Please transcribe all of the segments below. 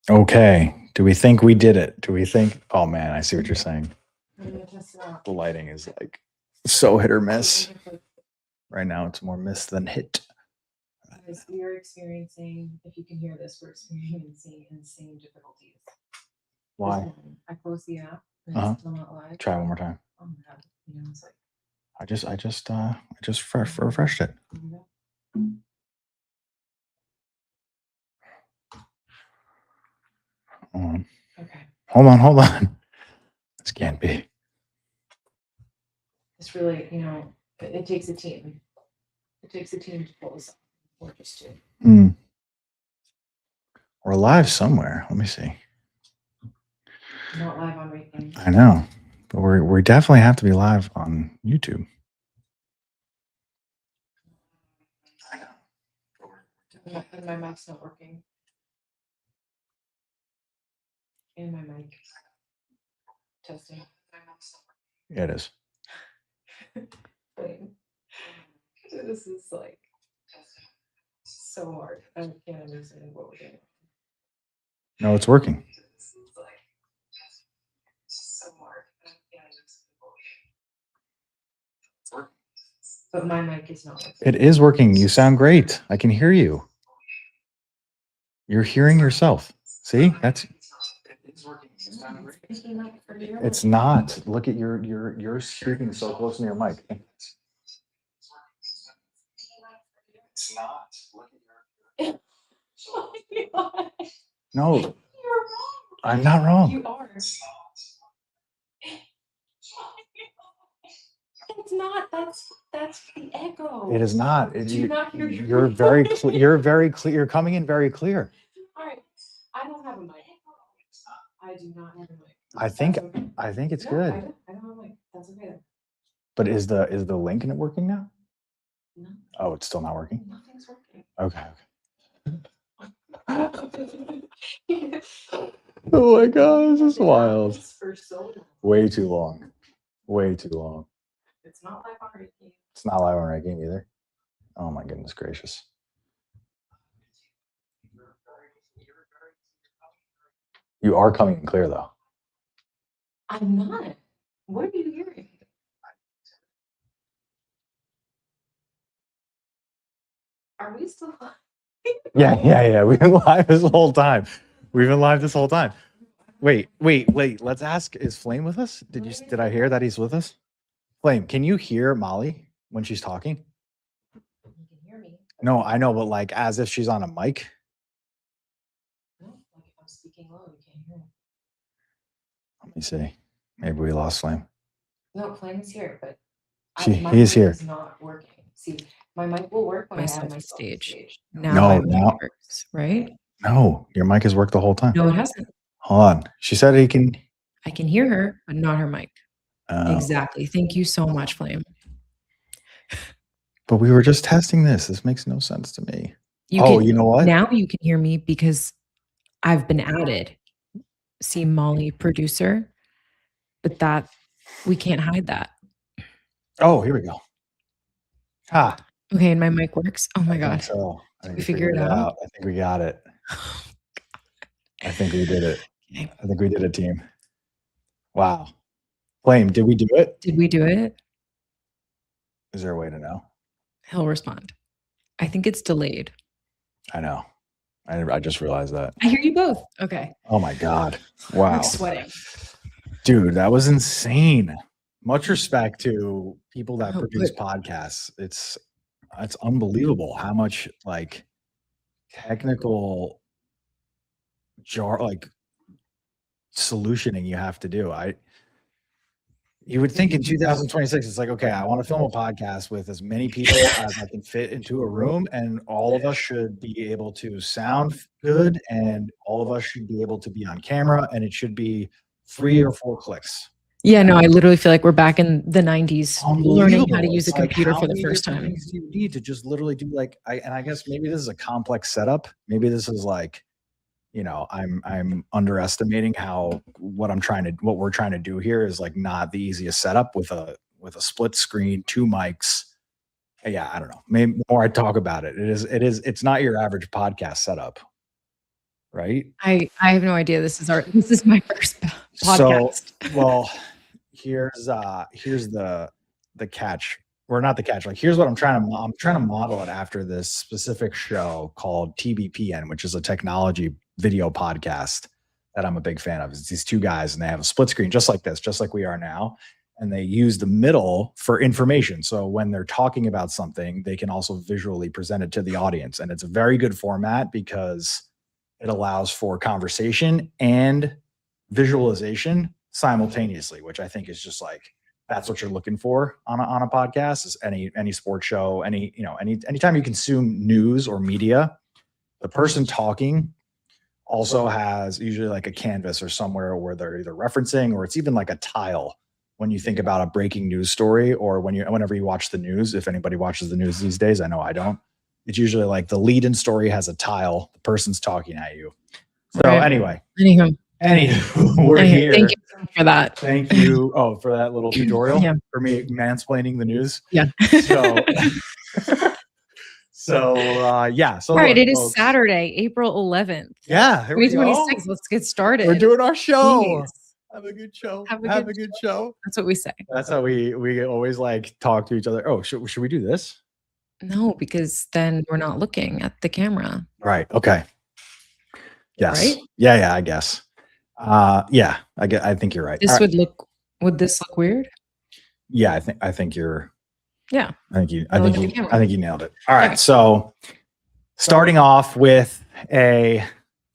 Okay. Do we think we did it? Do we think? Oh man, I see what you're saying. The lighting is like so hit or miss. Right now, it's more miss than hit. We are experiencing, if you can hear this, we're experiencing insane difficulties. Why? I closed the app and it's still not live. Try one more time. Oh my god. You know, it's like I just refreshed it. Okay. Hold on. This can't be. It's really, it takes a team. It takes a team to pull this off. We're just two. We're live somewhere. Let me see. Not live on RateGame. I know, but we definitely have to be live on YouTube. I know. And my mic's not working. And my mic. Testing. Yeah, it is. This is like so hard. I can't understand what we're doing. No, it's working. This is like so hard. I can't understand. But my mic is not working. It is working. You sound great. I can hear you. You're hearing yourself. See? That's it is working. You sound great. It's not. Look at you're speaking so close to your mic. It's not. Look at your No. You're wrong. I'm not wrong. You are. It's not. That's the echo. It is not. Do you not hear you're very clear. You're very clear. You're coming in very clear. All right. I don't have a mic. I do not have a mic. I think it's good. I don't have a mic. That's okay. But is the link in it working now? No. Oh, it's still not working? Nothing's working. Okay. Oh my god, this is wild. Way too long. Way too long. It's not live on RateGame. It's not live on RateGame either. Oh my goodness gracious. You are coming in clear though. I'm not. What are you hearing? Are we still live? Yeah. We've been live this whole time. Wait. Let's ask, is Flame with us? Did I hear that he's with us? Flame, can you hear Molly when she's talking? You can hear me. No, I know, but like as if she's on a mic. No, like if I'm speaking low, you can't hear me. Let me see. Maybe we lost Flame. No, Flame is here, but he is here. It's not working. See, my mic will work when I add myself stage. Now works, right? No, your mic has worked the whole time. No, it hasn't. Hold on. She said he can. I can hear her, but not her mic. Exactly. Thank you so much, Flame. But we were just testing this. This makes no sense to me. You know what? Now you can hear me because I've been added. See Mollie producer, but that we can't hide that. Oh, here we go. Okay, and my mic works. Oh my god. So Did we figure it out? I think we got it. I think we did it. Okay. I think we did it, team. Wow. Flame, did we do it? Did we do it? Is there a way to know? He'll respond. I think it's delayed. I know. I just realized that. I hear you both. Okay. Oh my god. Wow. I'm sweating. Dude, that was insane. Much respect to people that produce podcasts. It's unbelievable how much like technical solutioning you have to do. You would think in 2026, it's like, okay, I want to film a podcast with as many people as I can fit into a room, and all of us should be able to sound good, and all of us should be able to be on camera, and it should be 3 or 4 clicks. Yeah, no, I literally feel like we're back in the 90s learning how to use a computer for the first time. You need to just literally do I guess maybe this is a complex setup. Maybe this is like, I'm underestimating what we're trying to do here is like not the easiest setup with a split screen, 2 mics. Yeah, I don't know. Maybe the more I talk about it, it's not your average podcast setup. right? I have no idea. This is my first podcast. So, well, here's the catch. Or not the catch. Like, here's what I'm trying to model it after this specific show called TBPN, which is a technology video podcast that I'm a big fan of. It's these two guys, and they have a split screen just like this, just like we are now. And they use the middle for information. So when they're talking about something, they can also visually present it to the audience. And it's a very good format because it allows for conversation and visualization simultaneously, which I think is just like, that's what you're looking for on a podcast. Is any sports show, anytime you consume news or media, the person talking also has usually like a canvas or somewhere where they're either referencing, or it's even like a tile when you think about a breaking news story, or whenever you watch the news. If anybody watches the news these days, I know I don't. It's usually like the lead-in story has a tile, the person's talking at you. So anyway, Anywho, we're here. Thank you for that. Thank you. Oh, for that little tutorial for me mansplaining the news. Yeah. So all right. It is Saturday, April 11th. Yeah. 2026. Let's get started. We're doing our show. Please. Have a good show. Have a good show. That's what we say. That's how we always like talk to each other. Oh, should we do this? No, because then we're not looking at the camera. Right. Okay. Yes. Right? Yeah, I guess. I think you're right. Would this look weird? Yeah, I think you're. Yeah. I think you nailed it. All right. Okay. So starting off with a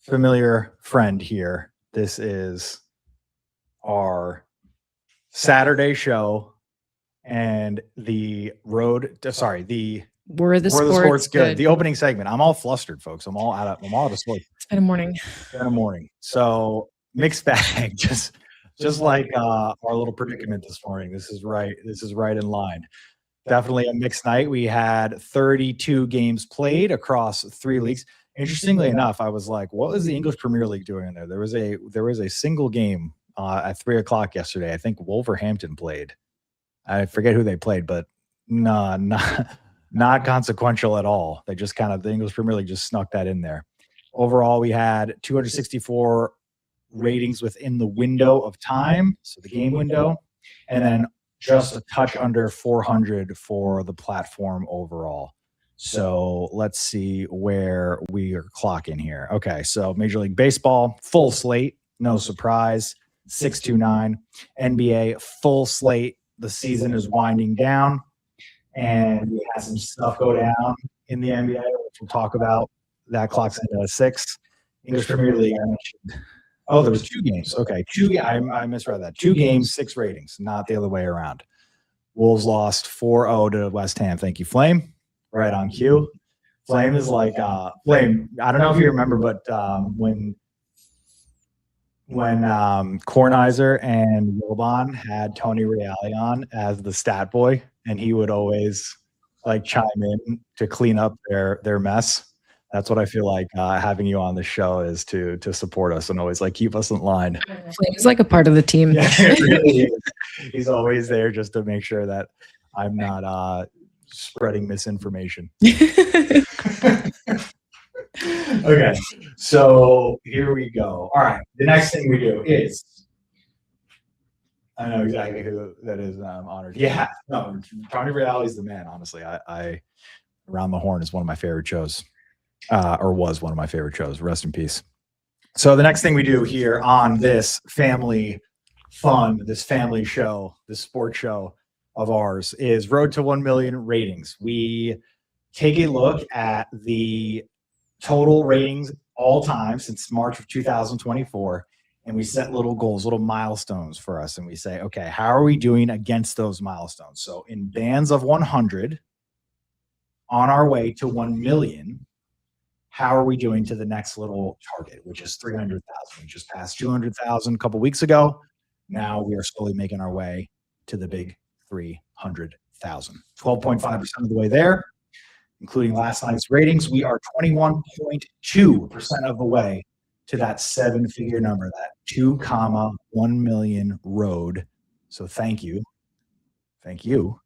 familiar friend here. This is our Saturday show and Were the Sports Good. The opening segment. I'm all flustered, folks. I'm all out of sleep. It's been a morning. So mixed bag, just like our little predicament this morning. This is right in line. Definitely a mixed night. We had 32 games played across 3 leagues. Interestingly enough, I was like, what was the English Premier League doing in there? There was a single game at 3:00 yesterday. I think Wolverhampton played. I forget who they played, but not consequential at all. They just the English Premier League just snuck that in there. Overall, we had 264 ratings within the window of time, so the game window, and then just a touch under 400 for the platform overall. So let's see where we are clocking here. Okay, so Major League Baseball, full slate, no surprise, 629. NBA, full slate. The season is winding down, and we had some stuff go down in the NBA, which we'll talk about. That clocks into 6. English Premier League, I mentioned. Oh, there was 2 games. Okay, I misread that. 2 games, 6 ratings, not the other way around. Wolves lost 4-0 to West Ham. Thank you, Flame. Right on cue. Flame is like Flame. I don't know if you remember, but when Kornheiser and Wilbon had Tony Reale on as the stat boy, and he would always like chime in to clean up their mess. That's what I feel like having you on the show is, to support us and always like keep us in line. He's like a part of the team. Yeah, it really is. He's always there just to make sure that I'm not spreading misinformation. Okay, so here we go. All right, the next thing we do is, I know exactly who that is. I'm honored. Yeah, no, Tony Reale is the man. Honestly, I Around the Horn is one of my favorite shows. Or was one of my favorite shows. Rest in peace. So the next thing we do here on this family fun, this family show, this sports show of ours is Road to 1 Million ratings. We take a look at the total ratings all time since March of 2024, and we set little goals, little milestones for us, and we say, okay, how are we doing against those milestones? So in bands of 100, on our way to 1 million, how are we doing to the next little target, which is 300,000? We just passed 200,000 a couple weeks ago. Now we are slowly making our way to the big 300,000. 12.5% of the way there, including last night's ratings. We are 21.2% of the way to that 7-figure number, that 2.1 million road. So thank you. Thank you.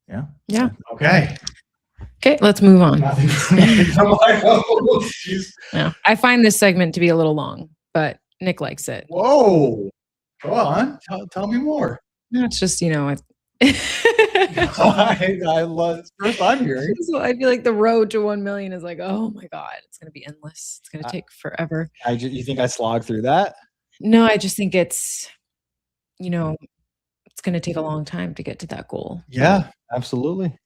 Yeah. Yeah. Okay. Okay, let's move on. Nothing from my host. Jeez. No, I find this segment to be a little long, but Nick likes it. Whoa. Go on. Tell me more. No, it's just, I love it's the first I'm hearing. so I feel like the road to 1 million is like, oh my God, it's going to be endless. It's going to take forever. You think I slogged through that? No, I just think it's, it's going to take a long time to get to that goal. Yeah, absolutely.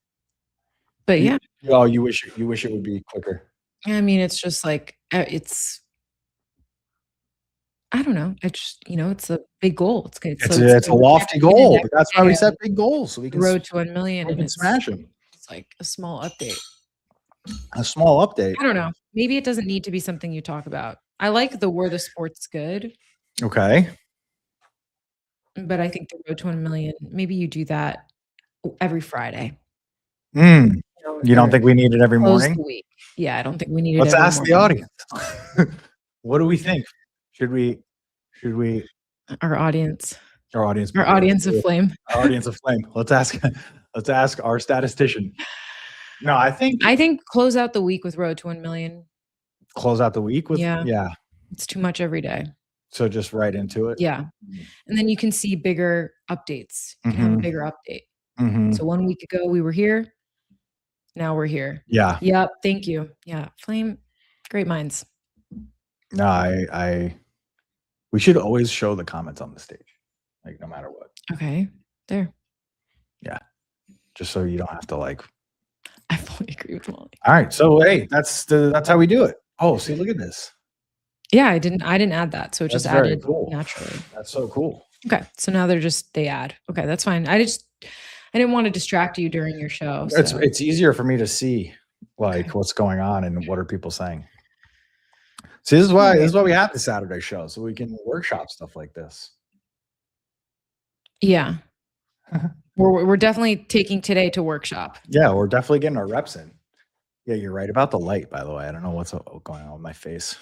But yeah, You wish it would be quicker. I mean, it's just like, I don't know. It's just, it's a big goal. It's a lofty goal, but that's why we set big goals so we can road to 1 million and smash them. It's like a small update. A small update. I don't know. Maybe it doesn't need to be something you talk about. I like the Were the Sports Good, Okay. but I think the road to 1 million, maybe you do that every Friday. You don't think we need it every Close morning? the week. Yeah, I don't think we need it. Let's every ask the morning. audience. What do we think? Should we Our audience our audience of flame. Our audience of flame. Let's ask our statistician. No, I think close out the week with road to 1 million. close out the week with yeah. It's too much every day. So just right into it. Yeah. And then you can see bigger updates. You can have a bigger update. So 1 week ago we were here. Now we're here. Yeah. Yep. Thank you. Yeah. Flame. Great minds. No, we should always show the comments on the stage, like no matter what. Okay. There. Yeah. Just so you don't have to like. I fully agree with Mollie. All right. So hey, that's how we do it. Oh, see, look at this. Yeah, I didn't add that. So it just added naturally. That's so cool. Okay. So now they add. Okay, that's fine. I didn't want to distract you during your show. So. It's easier for me to see like what's going on and what are people saying. See, this is why we have the Saturday show, so we can workshop stuff like this. Yeah. We're definitely taking today to workshop. Yeah, we're definitely getting our reps in. Yeah, you're right about the light, by the way. I don't know what's going on with my face.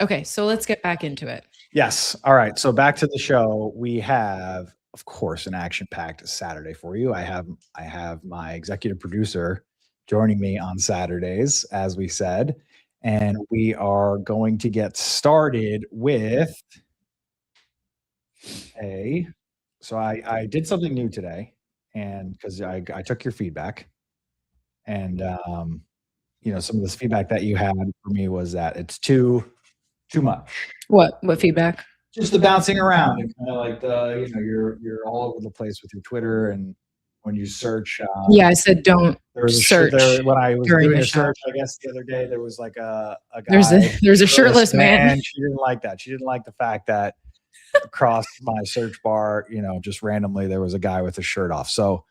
Okay, so let's get back into it. Yes. All right. So back to the show. We have, of course, an action-packed Saturday for you. I have my executive producer joining me on Saturdays, as we said. And we are going to get started with so I did something new today, and because I took your feedback, and some of this feedback that you had for me was that it's too much. What feedback? Just the bouncing around and kind of like you're all over the place with your Twitter, and when you search. Yeah, I said don't search. When I was doing a search, I guess the other day there was like a guy. There's a shirtless man. She didn't like that. She didn't like the fact that across my search bar, just randomly there was a guy with his shirt off. So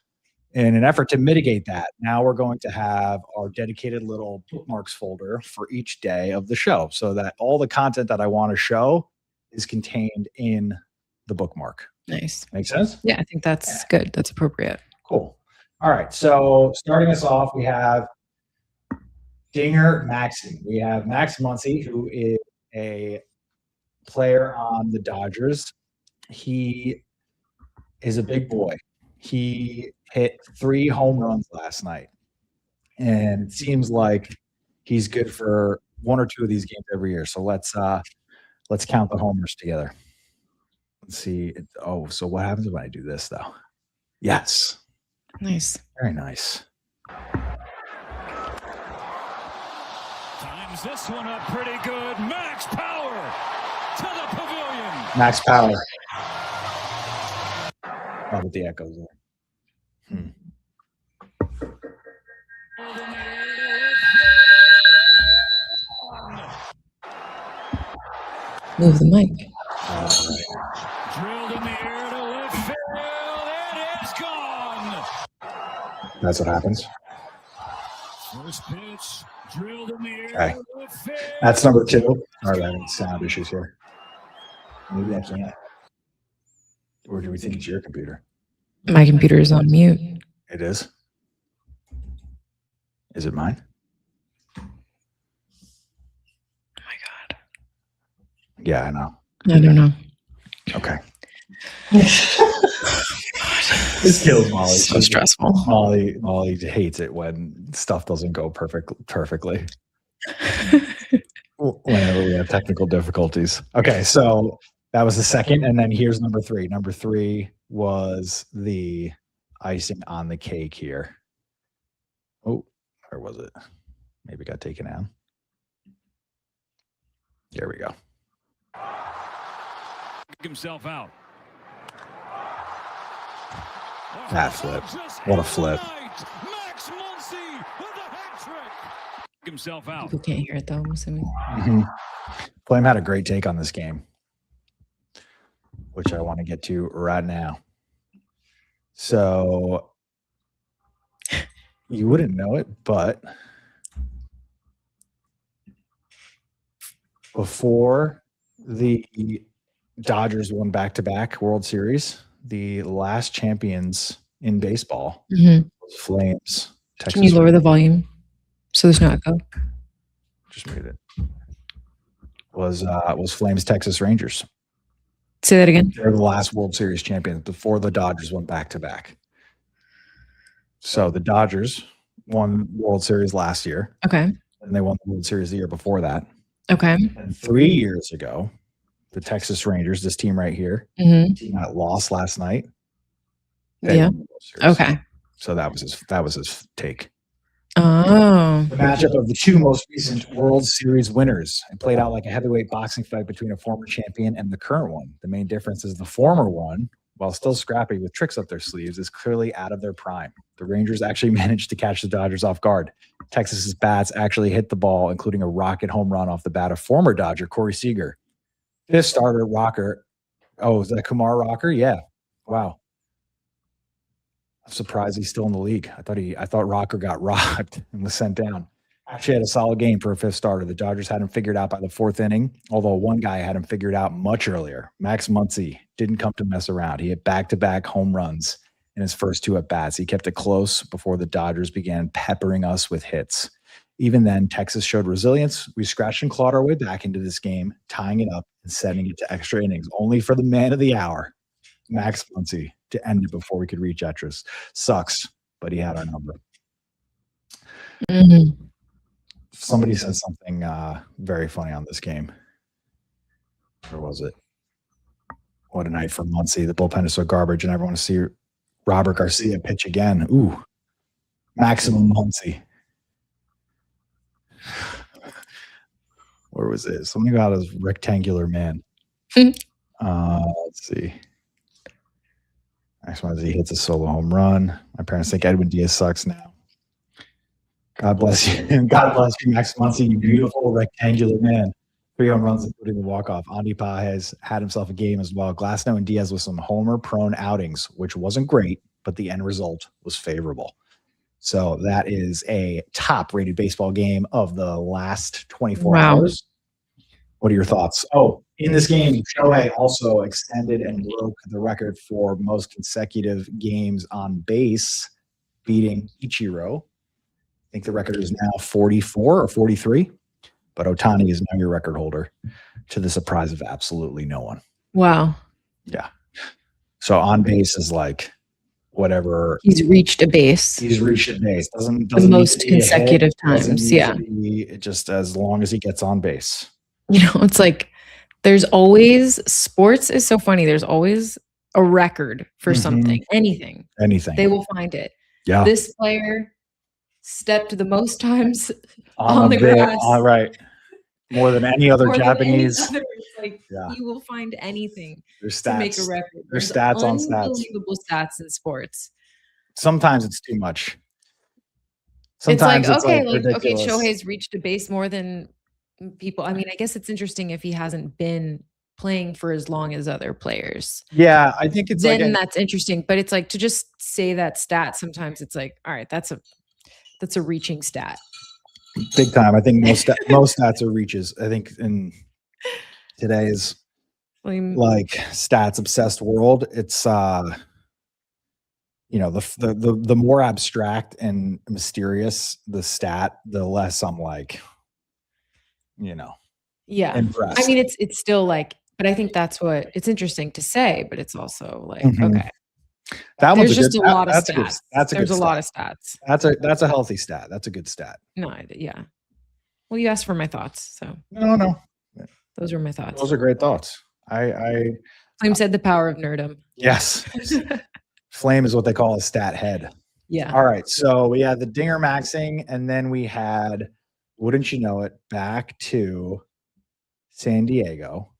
in an effort to mitigate that, now we're going to have our dedicated little bookmarks folder for each day of the show, so that all the content that I want to show is contained in the bookmark. Nice. Make sense? Yeah, I think that's good. That's appropriate. Cool. All right. So starting us off, we have Dinger Maxi. We have Max Muncy, who is a player on the Dodgers. He is a big boy. He hit 3 home runs last night, and it seems like he's good for 1 or 2 of these games every year. So let's count the homers together. Let's see. So what happens when I do this though? Yes. Nice. Very nice. Times this one up pretty good. Max Power to the pavilion. Max Power. Oh, with the echoes there. Move the mic. Drilled in the air to left field. It is gone. That's what happens. First pitch drilled in the air Okay. to left field. That's number 2. All right, I have sound issues here. Maybe I can't. Or do we think it's your computer? My computer is on mute. It is. Is it mine? Oh my God. Yeah, I know. I don't know. Okay. This kills Molly. So stressful. Molly hates it when stuff doesn't go perfectly. Whenever we have technical difficulties. Okay, so that was the second, and then here's number 3. Number 3 was the icing on the cake here. Oh, where was it? Maybe it got taken out. There we go. Himself out. That flip. What a flip. Max Muncy with a hat trick. Himself out. People can't hear it though, I'm assuming. Flame had a great take on this game, which I want to get to right now. So you wouldn't know it, but before the Dodgers won back-to-back World Series, the last champions in baseball was Flames. Texas Can you lower the volume so there's no echo? Just mute it. Was Flames Texas Rangers. Say that again. They're the last World Series champions before the Dodgers went back-to-back. So the Dodgers won World Series last year, Okay. and they won the World Series the year before that. Okay. And 3 years ago, the Texas Rangers, this team right here, team that lost last night. they Yeah. won the World Series. Okay. So that was his take. Oh. The matchup of the two most recent World Series winners. It played out like a heavyweight boxing fight between a former champion and the current one. The main difference is the former one, while still scrappy with tricks up their sleeves, is clearly out of their prime. The Rangers actually managed to catch the Dodgers off guard. Texas's bats actually hit the ball, including a rocket home run off the bat of former Dodger Corey Seager. Fifth starter rocker. Oh, is that Kumar Rocker? Yeah. Wow. I'm surprised he's still in the league. I thought Rocker got rocked and was sent down. Actually had a solid game for a fifth starter. The Dodgers had him figured out by the fourth inning, although one guy had him figured out much earlier. Max Muncy didn't come to mess around. He hit back-to-back home runs in his first two at-bats. He kept it close before the Dodgers began peppering us with hits. Even then, Texas showed resilience. We scratched and clawed our way back into this game, tying it up and sending it to extra innings, only for the man of the hour, Max Muncy, to end it before we could reach extras. Sucks, but he had our number. Mm-hmm. Somebody said something very funny on this game. Where was it? What a night for Muncy. The bullpen is so garbage, and everyone to see Robert Garcia pitch again. Ooh, maximum Muncy. Where was it? Something about his rectangular man. Let's see. Max Muncy hits a solo home run. My parents think Edwin Diaz sucks now. God bless you. God bless you, Max Muncy, you beautiful rectangular man. 3 home runs, including the walk-off. Andy Pages had himself a game as well. Glasnow and Diaz with some homer-prone outings, which wasn't great, but the end result was favorable. So that is a top-rated baseball game of the last 24 hours. What are your thoughts? Oh, in this game, Shohei also extended and broke the record for most consecutive games on base, beating Ichiro. I think the record is now 44 or 43, but Ohtani is now your record holder, to the surprise of absolutely no one. Wow. Yeah. So on base is like whatever. He's reached a base. He's reached a base. Doesn't the most consecutive times. Just as long as he gets on base. You know, it's like there's always, sports is so funny. There's always a record for something, anything. They will find it. Yeah. This player stepped the most times on the grass. All right. More than any other Japanese. It's like you will find anything There's to stats. make a record. There's stats on stats. Unbelievable stats in sports. Sometimes it's too much. Sometimes it's like, ridiculous. Shohei's reached a base more than people. I mean, I guess it's interesting if he hasn't been playing for as long as other players. Yeah, I think it's then that's interesting. But it's like to just say that stat, sometimes it's like, all right, that's a reaching stat. Big time. I think most stats are reaches. I think in today's like stats obsessed world, it's the more abstract and mysterious the stat, the less I'm like, impressed. I mean, it's still like, but I think that's what it's interesting to say, but it's also like, okay, That one's There's just a lot of that's stats. That's a There's good a lot of stat. stats. That's a healthy stat. That's a good stat. No, yeah. Well, you asked for my thoughts, so No. those were my thoughts. Those are great thoughts. I Flame said the power of nerdum. yes. Flame is what they call a stat head. Yeah. All right. So we had the dinger maxing, and then we had, wouldn't you know it, back to San Diego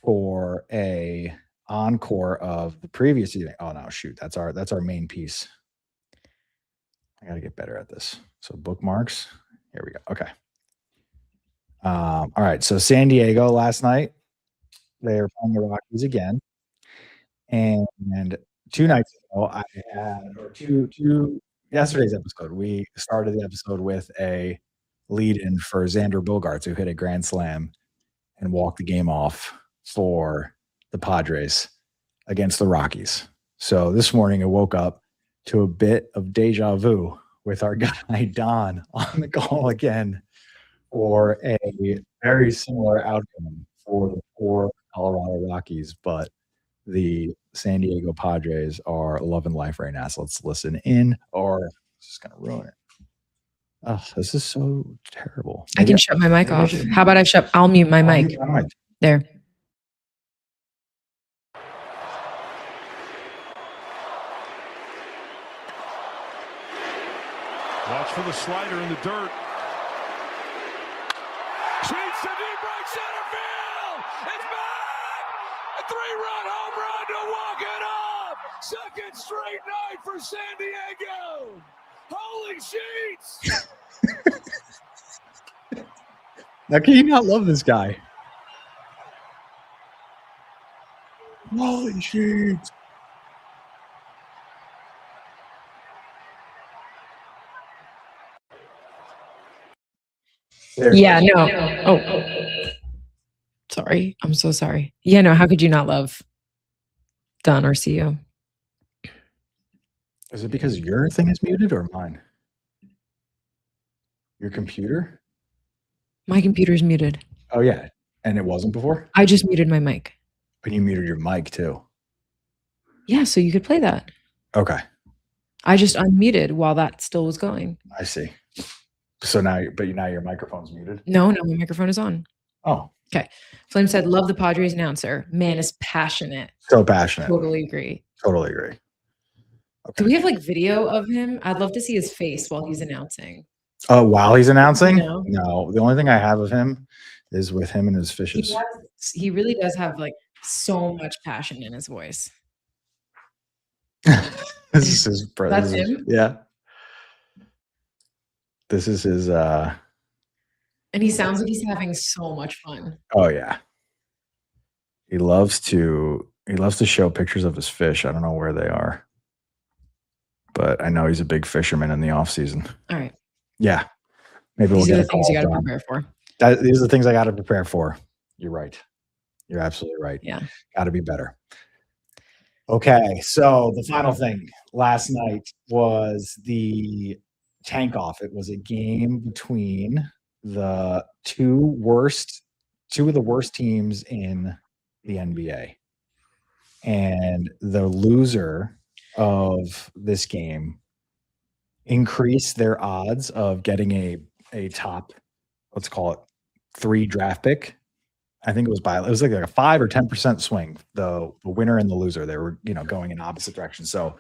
for a encore of the previous evening. Oh no, shoot. That's our main piece. I gotta get better at this. So bookmarks. Here we go. Okay. All right. So San Diego last night, they were playing the Rockies again. And 2 nights ago, I had, or two yesterday's episode, we started the episode with a lead-in for Xander Bogaerts, who hit a grand slam and walked the game off for the Padres against the Rockies. So this morning, I woke up to a bit of deja vu with our guy Don on the call again for a very similar outcome for the 4 Colorado Rockies, but the San Diego Padres are loving life right now. So let's listen in, or it's just gonna ruin it. Oh, this is so terrible. I can shut my mic off. How about I'll mute my mic. There. Watch for the slider in the dirt. Shoots to deep right center field. It's back. A 3-run home run to walk it off. Second straight night for San Diego. Holy sheets. Now, can you not love this guy? Holy shit. Yeah, no. Oh. Sorry. I'm so sorry. Yeah, no. How could you not love Don Arcio? Is it because your thing is muted or mine? Your computer? My computer's muted. Oh, yeah. And it wasn't before? I just muted my mic. But you muted your mic too. Yeah, so you could play that. Okay. I just unmuted while that still was going. I see. So now your microphone's muted? No, my microphone is on. Oh. Okay. Flame said, love the Padres announcer. Man is passionate. So passionate. Totally agree. Totally agree. Okay. Do we have like video of him? I'd love to see his face while he's announcing. Oh, while he's announcing? No. No. The only thing I have of him is with him and his fishes. He really does have like so much passion in his voice. This is his brother. That's him? Yeah. This is his and he sounds like he's having so much fun. Oh yeah. He loves to show pictures of his fish. I don't know where they are. But I know he's a big fisherman in the off season. All right. Yeah. Maybe These we'll are get the things you got to done. prepare for. These are the things I got to prepare for. You're right. You're absolutely right. Yeah. Got to be better. Okay. So the final thing last night was the tank off. It was a game between the two of the worst teams in the NBA. And the loser of this game increased their odds of getting a top, let's call it 3 draft pick. I think it was like a 5 or 10% swing. The winner and the loser, they were, going in opposite directions. So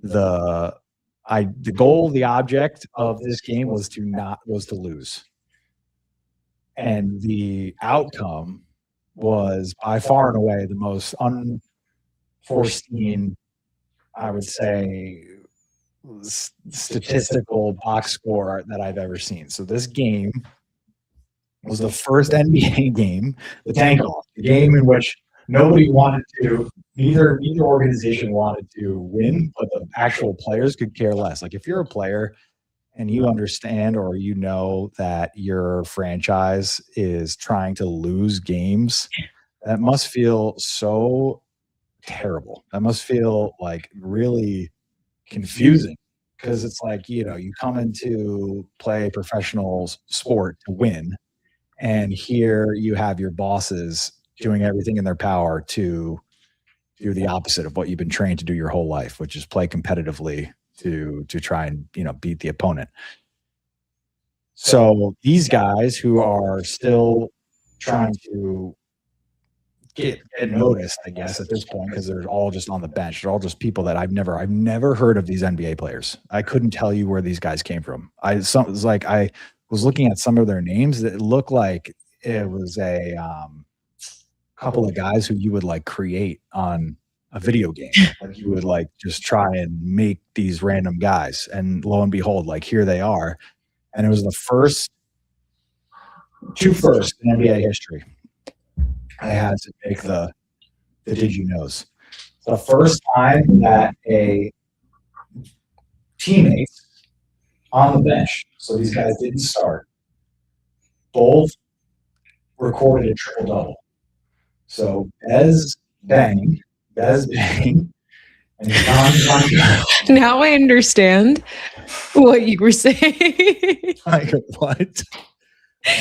the object of this game was to lose. And the outcome was by far and away the most unforeseen, I would say, statistical box score that I've ever seen. So this game was the first NBA game, the tank off, the game in which nobody wanted to, neither organization wanted to win, but the actual players could care less. Like if you're a player and you understand or you know that your franchise is trying to lose games, that must feel so terrible. That must feel like really confusing because it's like, you come into play professional sport to win. And here you have your bosses doing everything in their power to you're the opposite of what you've been trained to do your whole life, which is play competitively to try and beat the opponent. So these guys who are still trying to get noticed, I guess, at this point, because they're all just on the bench. They're all just people that I've never heard of these NBA players. I couldn't tell you where these guys came from. I was looking at some of their names that looked like it was a couple of guys who you would like create on a video game. Like you would like just try and make these random guys, and lo and behold, like here they are. And it was the two first in NBA history. I had to make the did you knows. The first time that a teammate on the bench, so these guys didn't start, both recorded a triple double. So Bez Bang, and Now I understand what you were saying. like what?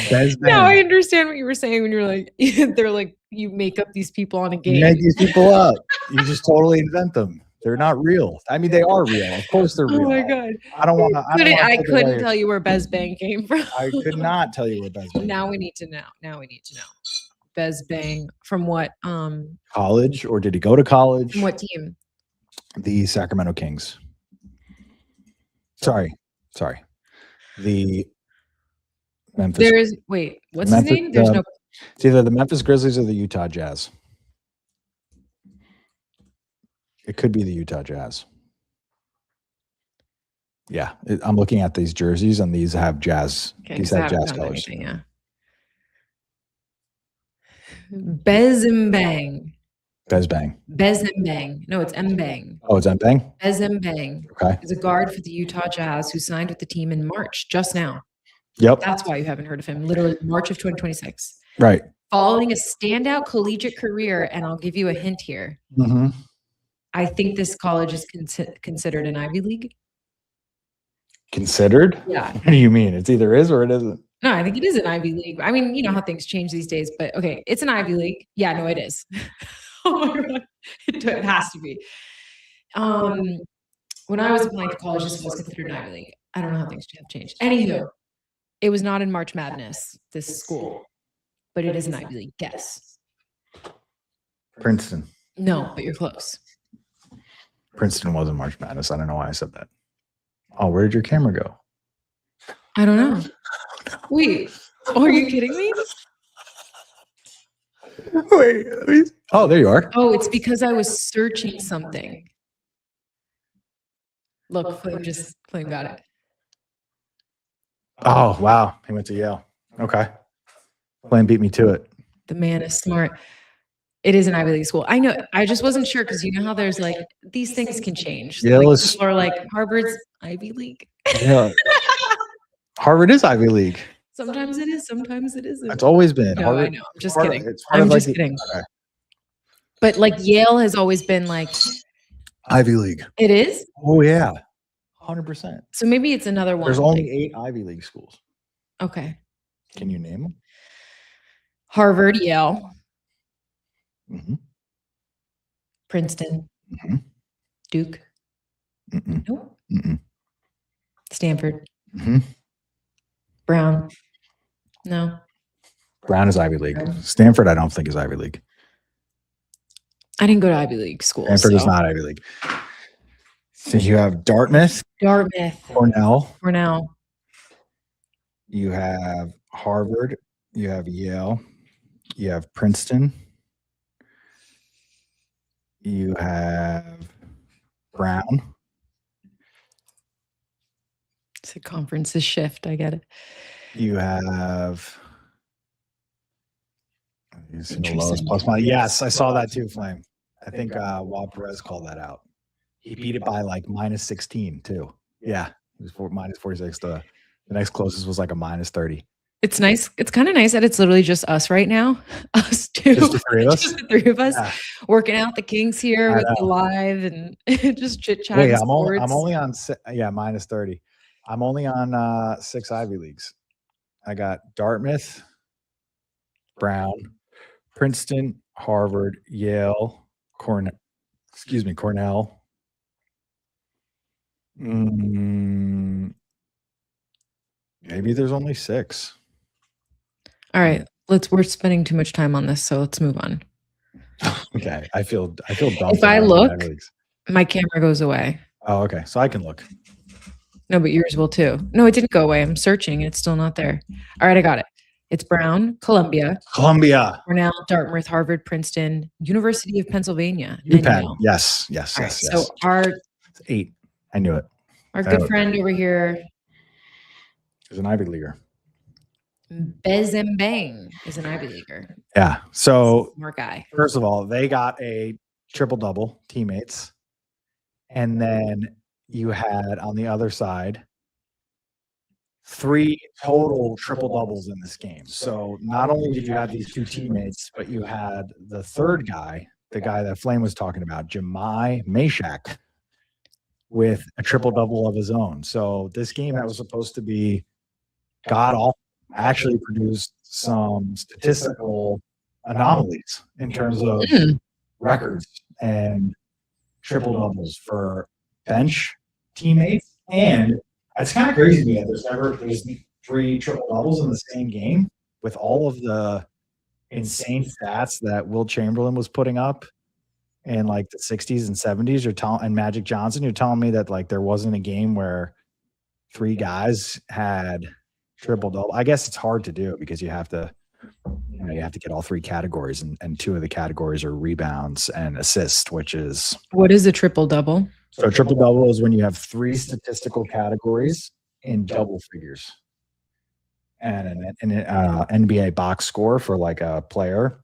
Bez Bang. Now I understand what you were saying when you're like, they're like, you make up these people on a game. You make these people up. You just totally invent them. They're not real. I mean, they are real. Of course, they're real. Oh my god! I don't want to. I couldn't tell you where Bez Bang came from. I could not tell you where Bez Bang. Now we need to know. Bez Bang from what? College, or did he go to college? From what team? The Sacramento Kings. Sorry. The Memphis. There is. Wait, what's his name? There's no. It's either the Memphis Grizzlies or the Utah Jazz. It could be the Utah Jazz. Yeah, I'm looking at these jerseys, and these have Jazz. Okay, these I have haven't Jazz done colors. anything, yeah. Bez Mbang. Bez Bang. Bez Mbang. No, it's Mbang. Oh, it's Bang. Bez Mbang Okay. is a guard for the Utah Jazz who signed with the team in March, just now. Yep. That's why you haven't heard of him. Literally March of 2026. Right. Following a standout collegiate career, and I'll give you a hint here. Mm-hmm. I think this college is considered an Ivy League. Considered? Yeah. What do you mean? It's either is or it isn't. No, I think it is an Ivy League. I mean, you know how things change these days, but okay, it's an Ivy League. Yeah, no, it is. Oh my god, it has to be. When I was applying to college, this was considered an Ivy League. I don't know how things have changed. Anywho, it was not in March Madness, this school, but it is an Ivy League. Guess. Princeton. No, but you're close. Princeton wasn't March Madness. I don't know why I said that. Oh, where did your camera go? I don't know. Wait, are you kidding me? Wait. Oh, there you are. Oh, it's because I was searching something. Look, Flame got it. Oh, wow. He went to Yale. Okay. Flame beat me to it. The man is smart. It is an Ivy League school. I know. I just wasn't sure because you know how there's like these things can change. Yale Like, is- people are like Harvard's Ivy League. Yeah. Harvard is Ivy League. Sometimes it is. Sometimes it isn't. It's always been. No, Harvard, I know. I'm just part of- kidding. it's part I'm of, like, just the- kidding. Okay. But like Yale has always been like Ivy League. it is. Oh, yeah. 100%. So maybe it's another one. There's only like- 8 Ivy League schools. okay. Can you name them? Harvard, Yale, Mm-hmm. Princeton, Mhm. Duke. Mm-mm. Nope. Mm-mm. Stanford, Mm-hmm. Brown. No. Brown is Ivy League. Brown. Stanford, I don't think is Ivy League. I didn't go to Ivy League school. Stanford is so- not Ivy League. So you have Dartmouth, Dartmouth. Cornell, For now. you have Harvard, you have Yale, you have Princeton, you have Brown, It's a conferences shift. I get it. you have Interesting. Yes, I saw that too, Flame. I think Wab Perez called that out. He beat it by like minus 16 too. Yeah, it was minus 46. The next closest was like a minus 30. It's nice. It's kind of nice that it's literally just us right now. Us two. Just the three of us? Just the three of us Yeah. working out the kinks here I with the know. live and just chit chat. Wait, I'm only on minus 30. I'm only on 6 Ivy Leagues. I got Dartmouth, Brown, Princeton, Harvard, Yale, excuse me, Cornell. Maybe there's only 6. All right, we're spending too much time on this, so let's move on. Okay, I feel dumb. If I look, my camera goes away. Oh, okay, so I can look. No, but yours will too. No, it didn't go away. I'm searching and it's still not there. All right, I got it. It's Brown, Columbia, Cornell, Dartmouth, Harvard, Princeton, University of Pennsylvania, and UPenn. Yale. Yes. All right, so our 8. I knew it. Our good friend over here is an Ivy Leaguer. Bezembang is an Ivy Leaguer. Yeah. So Smart guy. First of all, they got a triple-double, teammates. And then you had on the other side 3 total triple-doubles in this game. So not only did you have these 2 teammates, but you had the third guy, the guy that Flame was talking about, Jemai Mashak, with a triple-double of his own. So this game that was supposed to be god-awful actually produced some statistical anomalies in terms of records and triple-doubles for bench teammates. And it's kind of crazy to me that there's 3 triple-doubles in the same game with all of the insane stats that Will Chamberlain was putting up in like the 60s and 70s. And Magic Johnson, you're telling me that like there wasn't a game where 3 guys had triple-double. I guess it's hard to do because you have to get all 3 categories, and 2 of the categories are rebounds and assists, which is what is a triple-double? So a triple-double is when you have 3 statistical categories in double figures. And an NBA box score for like a player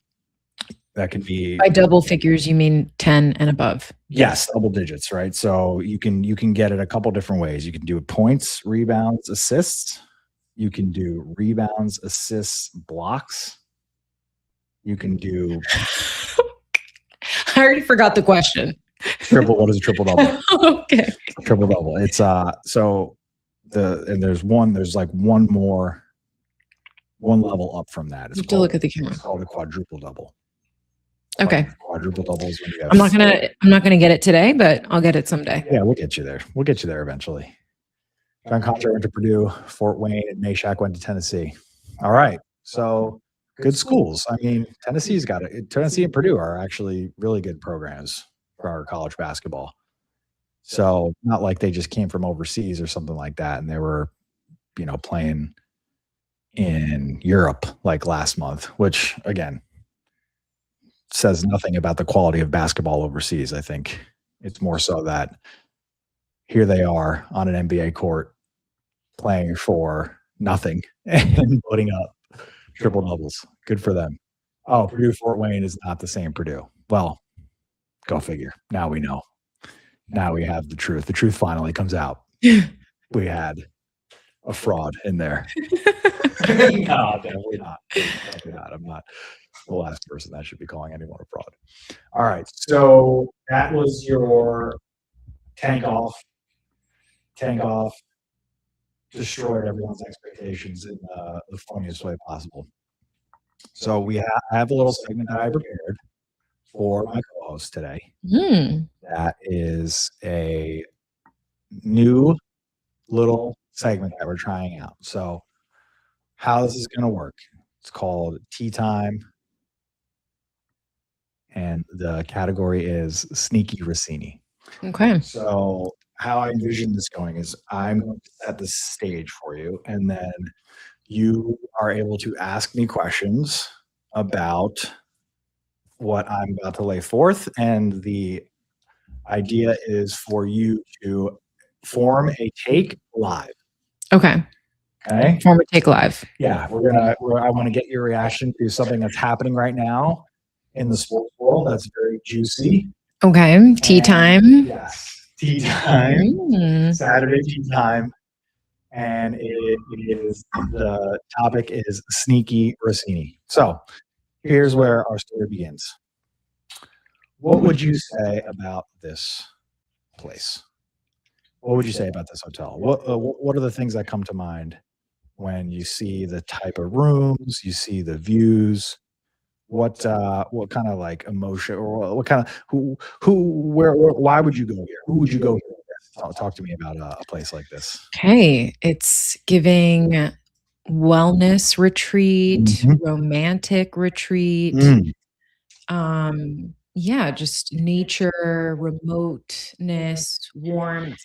that can be by double figures, you mean 10 and above? Yes, double digits, right? So you can get it a couple different ways. You can do points, rebounds, assists. You can do rebounds, assists, blocks. You can do. I already forgot the question. What is a triple double? Okay. Triple double. It's there's like one level up from that. You have to look at the camera. It's called a quadruple double. Okay. Quadruple doubles when you have I'm not gonna get it today, but I'll get it someday. Yeah, we'll get you there. We'll get you there eventually. John Contra went to Purdue, Fort Wayne, and Mashak went to Tennessee. All right. So good schools. I mean, Tennessee and Purdue are actually really good programs for our college basketball. So not like they just came from overseas or something like that. And they were, playing in Europe like last month, which again says nothing about the quality of basketball overseas. I think it's more so that here they are on an NBA court playing for nothing and putting up triple doubles. Good for them. Oh, Purdue Fort Wayne is not the same Purdue. Well, go figure. Now we know. Now we have the truth. The truth finally comes out. We had a fraud in there. No, definitely not. Definitely not. I'm not the last person that should be calling anyone a fraud. All right. So that was your tank off, destroyed everyone's expectations in the funniest way possible. So we have a little segment that I prepared for my co-host today. That is a new little segment that we're trying out. So how this is going to work, it's called Tea Time, and the category is Sneaky Rossini. Okay. So how I envision this going is I'm going to set the stage for you, and then you are able to ask me questions about what I'm about to lay forth. And the idea is for you to form a take live. Okay. Form a take live. Yeah. I want to get your reaction to something that's happening right now in the sports world that's very juicy. Okay. Tea time. Yes. Tea time. Saturday tea time. And the topic is Sneaky Rossini. So here's where our story begins. What would you say about this place? What would you say about this hotel? What are the things that come to mind when you see the type of rooms, you see the views? what kind of like emotion or what kind of where why would you go here? Who would you go here? Talk to me about a place like this. Okay, it's giving wellness retreat, Mhm. romantic retreat. Mm. Yeah, just nature, remoteness, warmth,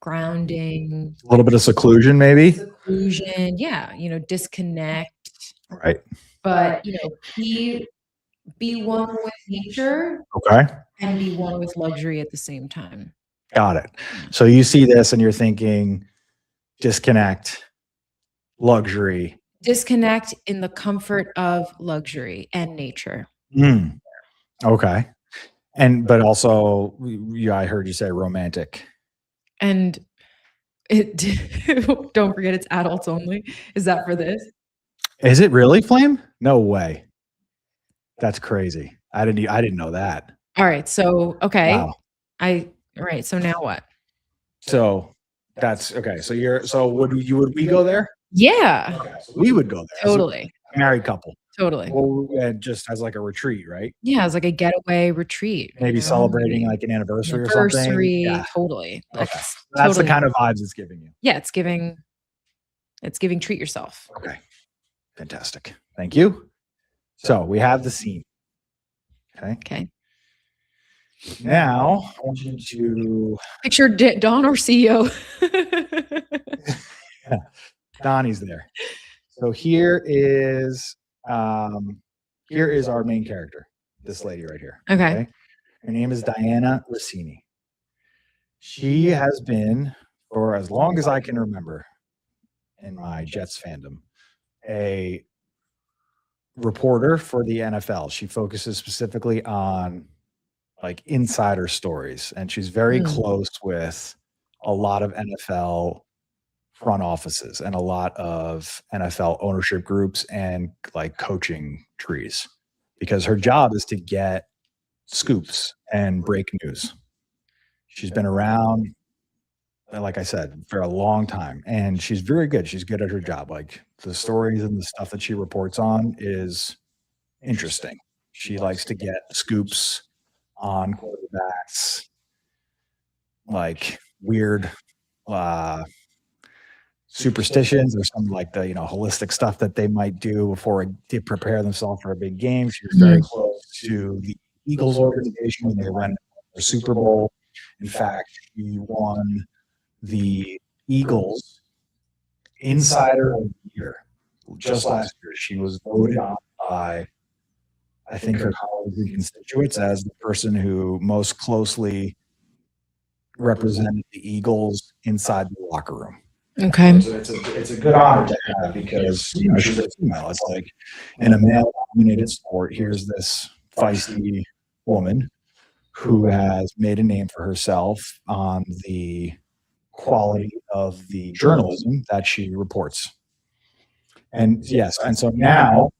grounding, A little bit of seclusion, maybe. seclusion. Yeah, disconnect. Right. But be one with nature Okay. and be one with luxury at the same time. Got it. So you see this and you're thinking disconnect, luxury. Disconnect in the comfort of luxury and nature. Mm. Okay. But also, I heard you say romantic. And don't forget it's adults only. Is that for this? Is it really, Flame? No way. That's crazy. I didn't know that. All right. So, okay. Wow. Right. So now what? So that's okay. So would we go there? Yeah. Okay, so we would go there. Totally. As a married couple. Totally. Well, just as like a retreat, right? Yeah, it's like a getaway retreat. Maybe celebrating like an anniversary or something. Yeah. Totally. Okay. That's That's totally, the kind of vibes it's giving you. yeah, it's giving treat yourself. Okay. Fantastic. Thank you. So we have the scene. Okay. Okay. Now I want you to Picture Don or CEO. Donnie's there. So here is our main character, this lady right here. Okay. Her name is Diana Rossini. She has been, for as long as I can remember in my Jets fandom, a reporter for the NFL. She focuses specifically on like insider stories, and she's very close with a lot of NFL front offices and a lot of NFL ownership groups and like coaching trees, because her job is to get scoops and break news. She's been around, like I said, for a long time, and she's very good. She's good at her job. Like the stories and the stuff that she reports on is interesting. She likes to get scoops on quarterbacks, like weird superstitions or some like the holistic stuff that they might do before they prepare themselves for a big game. She was very close to the Eagles organization when they ran the Super Bowl. In fact, she won the Eagles Insider of the Year just last year. She was voted on by, I think, her colleagues and constituents as the person who most closely represented the Eagles inside the locker room. Okay. It's a good honor to have, because she's a female. It's like in a male-dominated sport, here's this feisty woman who has made a name for herself on the quality of the journalism that she reports. And yes, and so now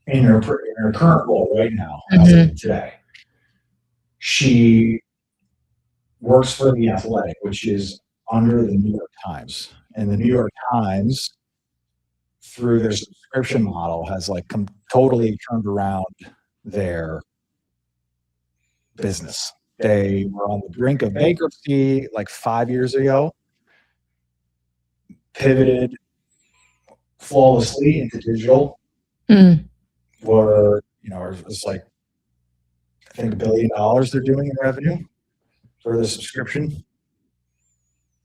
in her current role right now, as of today, she works for The Athletic, which is under the New York Times. And the New York Times, through their subscription model, has like totally turned around their business. They were on the brink of bankruptcy like 5 years ago, pivoted flawlessly into digital. Were it's like, I think $1 billion they're doing in revenue for the subscription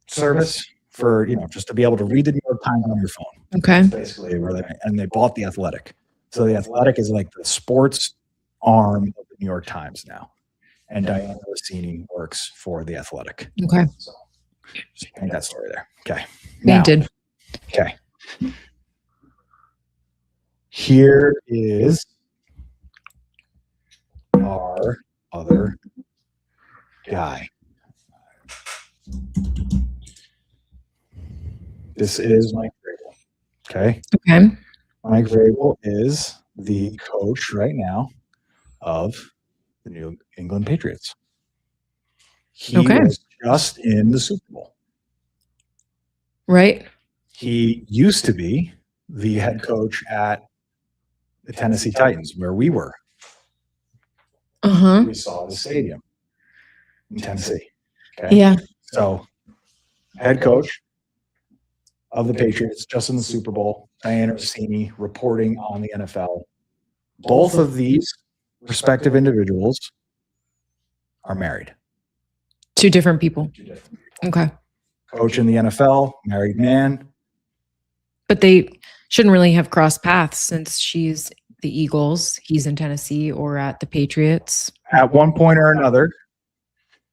service, for just to be able to read the New York Times on your phone. Okay. That's basically where they bought The Athletic. So The Athletic is like the sports arm of the New York Times now, and Diana Rossini works for The Athletic. Okay. So just paint that story there. Okay. Now, Painted. okay. Here is our other guy. This is Mike Vrabel. Okay. Okay. Mike Vrabel is the coach right now of the New England Patriots. He was just in the Super Bowl. Right. He used to be the head coach at the Tennessee Titans, where we were. Uh-huh. We saw the stadium in Tennessee. Okay. Yeah. So, head coach of the Patriots, just in the Super Bowl, Diana Rossini, reporting on the NFL. Both of these respective individuals are married. Two different people. Okay. Coach in the NFL, married man. But they shouldn't really have crossed paths since she's the Eagles, he's in Tennessee or at the Patriots. At one point or another,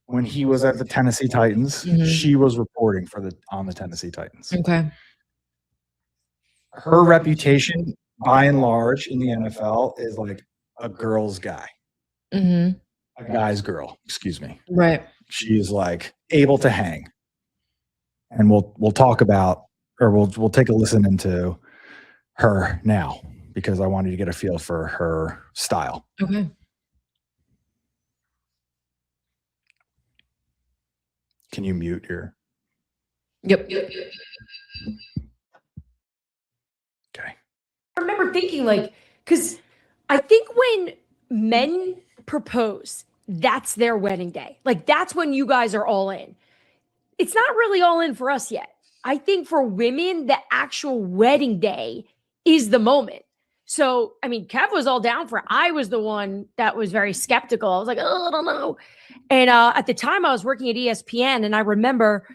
when he was at the Tennessee Titans, she was reporting on the Tennessee Titans. Okay. Her reputation, by and large, in the NFL is like a girl's guy. Mm-hmm. A guy's girl, excuse me. Right. She's like able to hang. And we'll talk about, or we'll take a listen into her now, because I wanted to get a feel for her style. Okay. Can you mute your? Yep. Okay. I remember thinking, like, because I think when men propose, that's their wedding day. Like, that's when you guys are all in. It's not really all in for us yet. I think for women, the actual wedding day is the moment. So, I mean, Kev was all down for it. I was the one that was very skeptical. I was like, oh, I don't know. And at the time I was working at ESPN, and I remember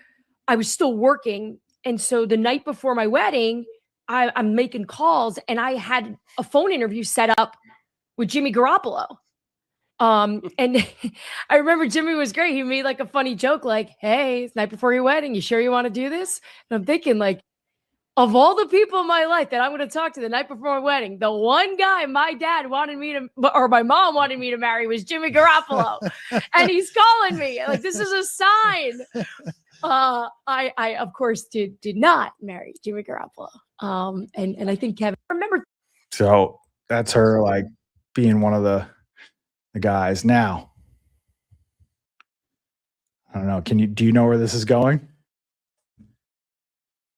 I was still working. And so the night before my wedding, I'm making calls, and I had a phone interview set up with Jimmy Garoppolo. And I remember Jimmy was great. He made like a funny joke, like, hey, it's night before your wedding. You sure you want to do this? And I'm thinking, like, of all the people in my life that I'm going to talk to the night before my wedding, the one guy my dad wanted me to, or my mom wanted me to marry, was Jimmy Garoppolo. And he's calling me. Like, this is a sign. I of course did not marry Jimmy Garoppolo. And I think Kevin, remember. So that's her like being one of the guys. Now, I don't know. Do you know where this is going?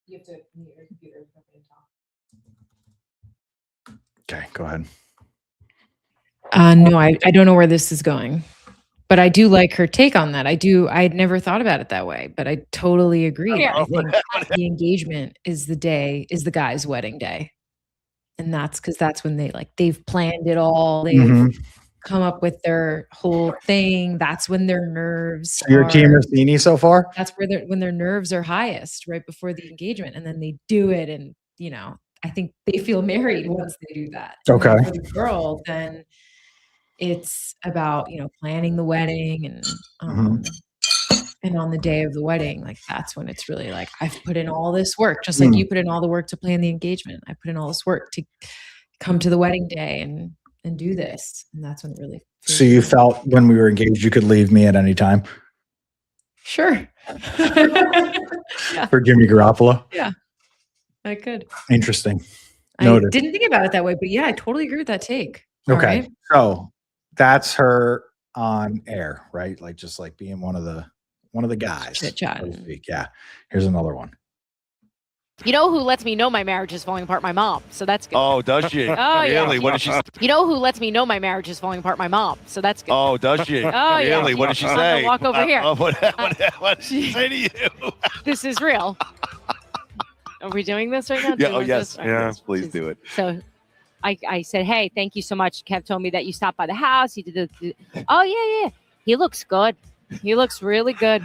You have to mute your computer and talk. Okay, go ahead. No, I don't know where this is going, but I do like her take on that. I'd never thought about it that way, but I totally agree. Yeah. I think the engagement is the guy's wedding day. And that's because that's when they've planned it all. They've come up with their whole thing. That's when their nerves So your team Rossini so far? That's when their nerves are highest, right before the engagement. And then they do it. And, I think they feel married once they do that. Okay. And for the girl, then it's about, planning the wedding and on the day of the wedding, like that's when it's really like, I've put in all this work, just like you put in all the work to plan the engagement. I put in all this work to come to the wedding day and do this. And that's when it really. So you felt when we were engaged, you could leave me at any time? Sure. For Jimmy Garoppolo? Yeah, I could. Interesting. Noted. I didn't think about it that way, but yeah, I totally agree with that take. Okay. Right? So that's her on air, right? Like just like being one of the guys. Chit chat. So to speak. Yeah. Here's another one. You know who lets me know my marriage is falling apart? My mom. So that's good. Oh, does she? Oh, yeah. Really? What did she say? You know who lets me know my marriage is falling apart? My mom. So that's good. Oh, does she? Oh, yeah. Really? What did she I'm gonna say? walk over here. What did she say to you? This is real. Are we doing this right now? Yeah. Do you Oh, want yes. this? Yes. Please do it. So I said, hey, thank you so much. Kev told me that you stopped by the house. You did oh, yeah. He looks good. He looks really good.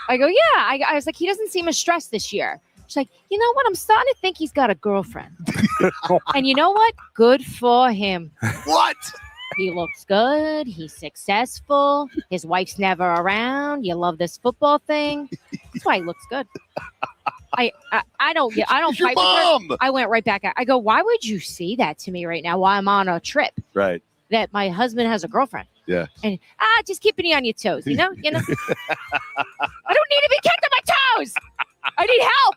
I go, yeah. I was like, he doesn't seem as stressed this year. She's like, you know what? I'm starting to think he's got a girlfriend. And you know what? Good for him. What? He looks good. He's successful. His wife's never around. You love this football thing. That's why he looks good. I don't It's your fight mom. with her. I went right back. I go, why would you say that to me right now while I'm on a trip? Right. That my husband has a girlfriend. Yeah. And just keeping you on your toes, you know? I don't need to be kept on my toes. I need help.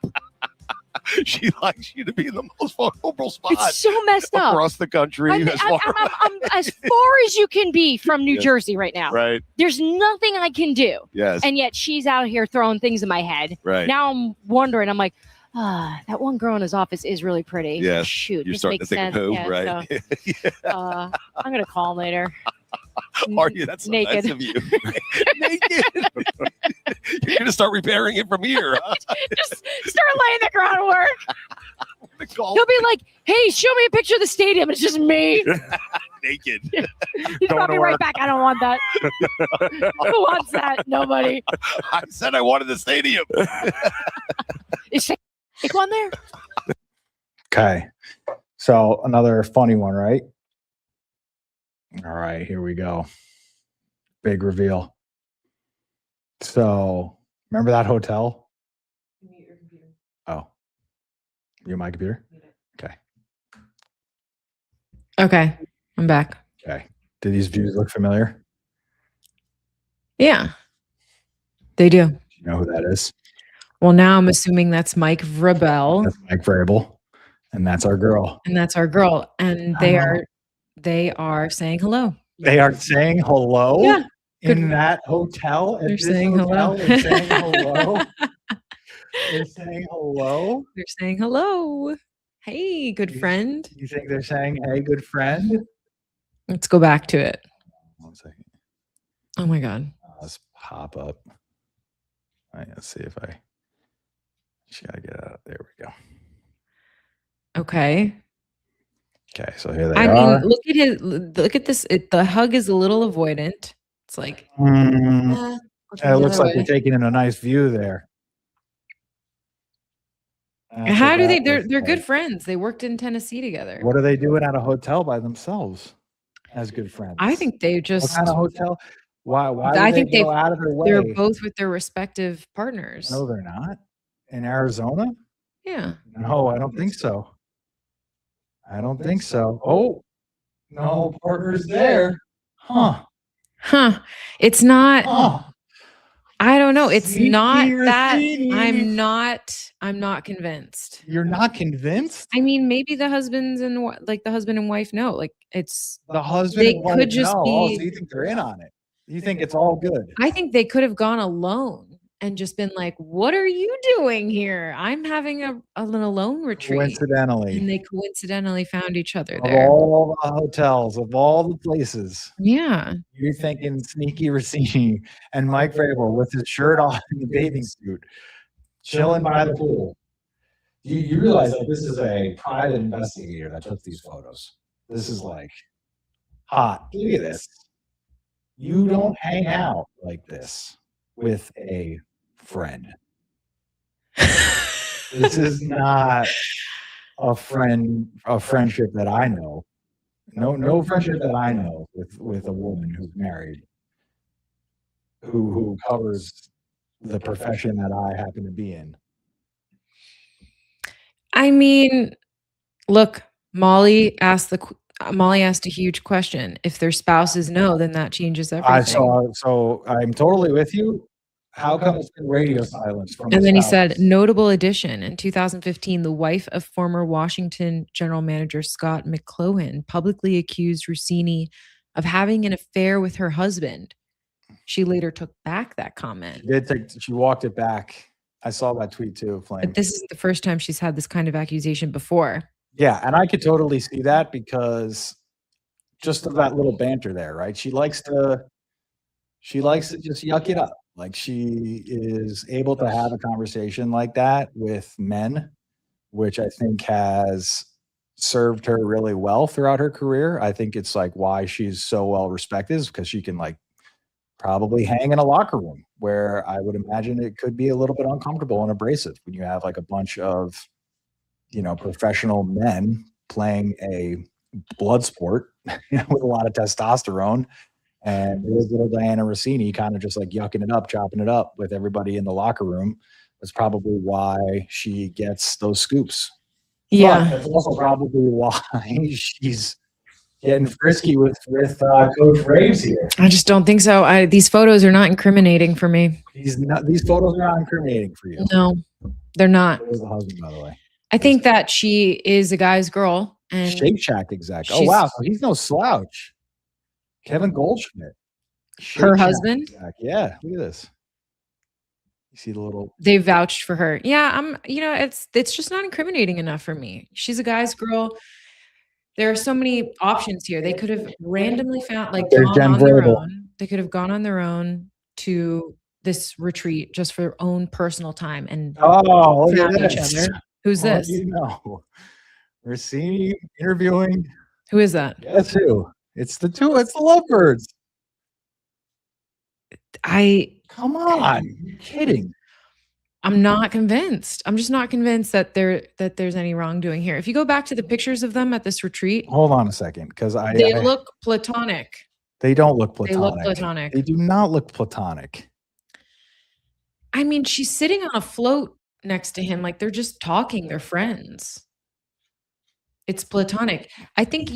She likes you to be in the most vulnerable spot. It's so messed up. Across the country. I'm as far as you can be from New Jersey right now. Right. There's nothing I can do. Yes. And yet she's out here throwing things in my head. Right. Now I'm wondering, I'm like, That one girl in his office is really pretty. Yes, Shoot, you're this starting to makes think sense. of who, Yeah, right? so, I'm gonna call him later. Are you? That's so naked. nice of you. Naked. You're gonna start repairing it from here. Huh? Just start laying the groundwork. The golf He'll be like, "Hey, show me a picture of the stadium." It's just me. naked. He's probably right back. I don't want that. Who wants that? Nobody. I said I wanted the stadium. Is Saquon there? Okay. So another funny one, right? All right, here we go. Big reveal. So remember that hotel? Mute your computer. Oh. You my computer? Mute it. Okay. Okay, I'm back. Okay. Do these views look familiar? Yeah, they do. Do you know who that is? Well, now I'm assuming that's Mike Vrabel, That's Mike Vrabel. And that's our girl. and that's our girl, and they are saying hello. They are saying hello Yeah. in Good. that hotel. At They're this saying hotel, hello. They're saying hello. They're saying hello. They're saying hello. Hey, good friend. You think they're saying, hey, good friend? Let's go back to it. 1 second. Oh my God. Let's pop up. All right, let's see if I. She gotta get out. There we go. Okay. Okay, so here they I are. mean, look at this. The hug is a little avoidant. It's like, Mm, looking it the looks other like way. they're taking in a nice view there. That's How what do that they? looks They're good like. friends. They worked in Tennessee together. What are they doing at a hotel by themselves as good friends? I think they What just. kind of hotel? Why I do think they go out of their way? They're both with their respective partners. No, they're not. In Arizona? Yeah. No, I don't think so. I don't think so. Oh, no partners there. Huh. Huh. It's not. Huh. I don't know. It's Sneaky not that. Rossini. I'm not convinced. You're not convinced? I mean, maybe the husbands and like the husband and wife know. Like it's. The husband They and wife could just know. Oh, so be- you think they're in on it? You think it's all good? I think they could have gone alone and just been like, "What are you doing here? I'm having an alone retreat." And Coincidentally, they coincidentally found each other of there. all the hotels, of all the places, Yeah. you're thinking sneaky Rossini and Mike Vrabel with his shirt off in the bathing suit, chilling by the pool. You realize that this is a private investigator that took these photos. This is like hot. Look at this. You don't hang out like this with a friend. This is not a friendship that I know. No friendship that I know with a woman who's married, who covers the profession that I happen to be in. I mean, look, Mollie asked a huge question. If their spouses know, then that changes everything. So I'm totally with you. How come it's been radio silence from And the then he spouses? said, notable addition in 2015, the wife of former Washington general manager Scott McIlroy publicly accused Rossini of having an affair with her husband. She later took back that comment. She walked it back. I saw that tweet too, Flame. But this is the first time she's had this kind of accusation before. Yeah, and I could totally see that because just of that little banter there, right? She likes to just yuck it up. Like she is able to have a conversation like that with men, which I think has served her really well throughout her career. I think it's like why she's so well respected is because she can like probably hang in a locker room where I would imagine it could be a little bit uncomfortable and abrasive when you have like a bunch of, professional men playing a blood sport with a lot of testosterone. And there's little Diana Rossini kind of just like yucking it up, chopping it up with everybody in the locker room. That's probably why she gets those scoops. Yeah. But that's also probably why she's getting frisky with Coach Graves here. I just don't think so. These photos are not incriminating for me. These photos are not incriminating for you. No, they're not. Where's the husband, by the way? I think that she is a guy's girl. And Shake Shack exec. Oh, she's- wow. So he's no slouch. Kevin Goldschmidt. Shake her Shack husband? exec. Yeah, look at this. You see the little. They vouched for her. Yeah, it's just not incriminating enough for me. She's a guy's girl. There are so many options here. They could have randomly found There's gone Jen on their Vrabel. own. They could have gone on their own to this retreat just for their own personal time and Oh, look found at each this. other. Who's What this? do you know? Rossini interviewing. Who is that? Guess who? It's the lovebirds. Come on. You're kidding. I'm not convinced. I'm just not convinced that there's any wrongdoing here. If you go back to the pictures of them at this retreat, Hold on a second, because they look platonic. they don't look They platonic. look platonic. They do not look platonic. I mean, she's sitting on a float next to him, like they're just talking, they're friends. It's platonic. I think,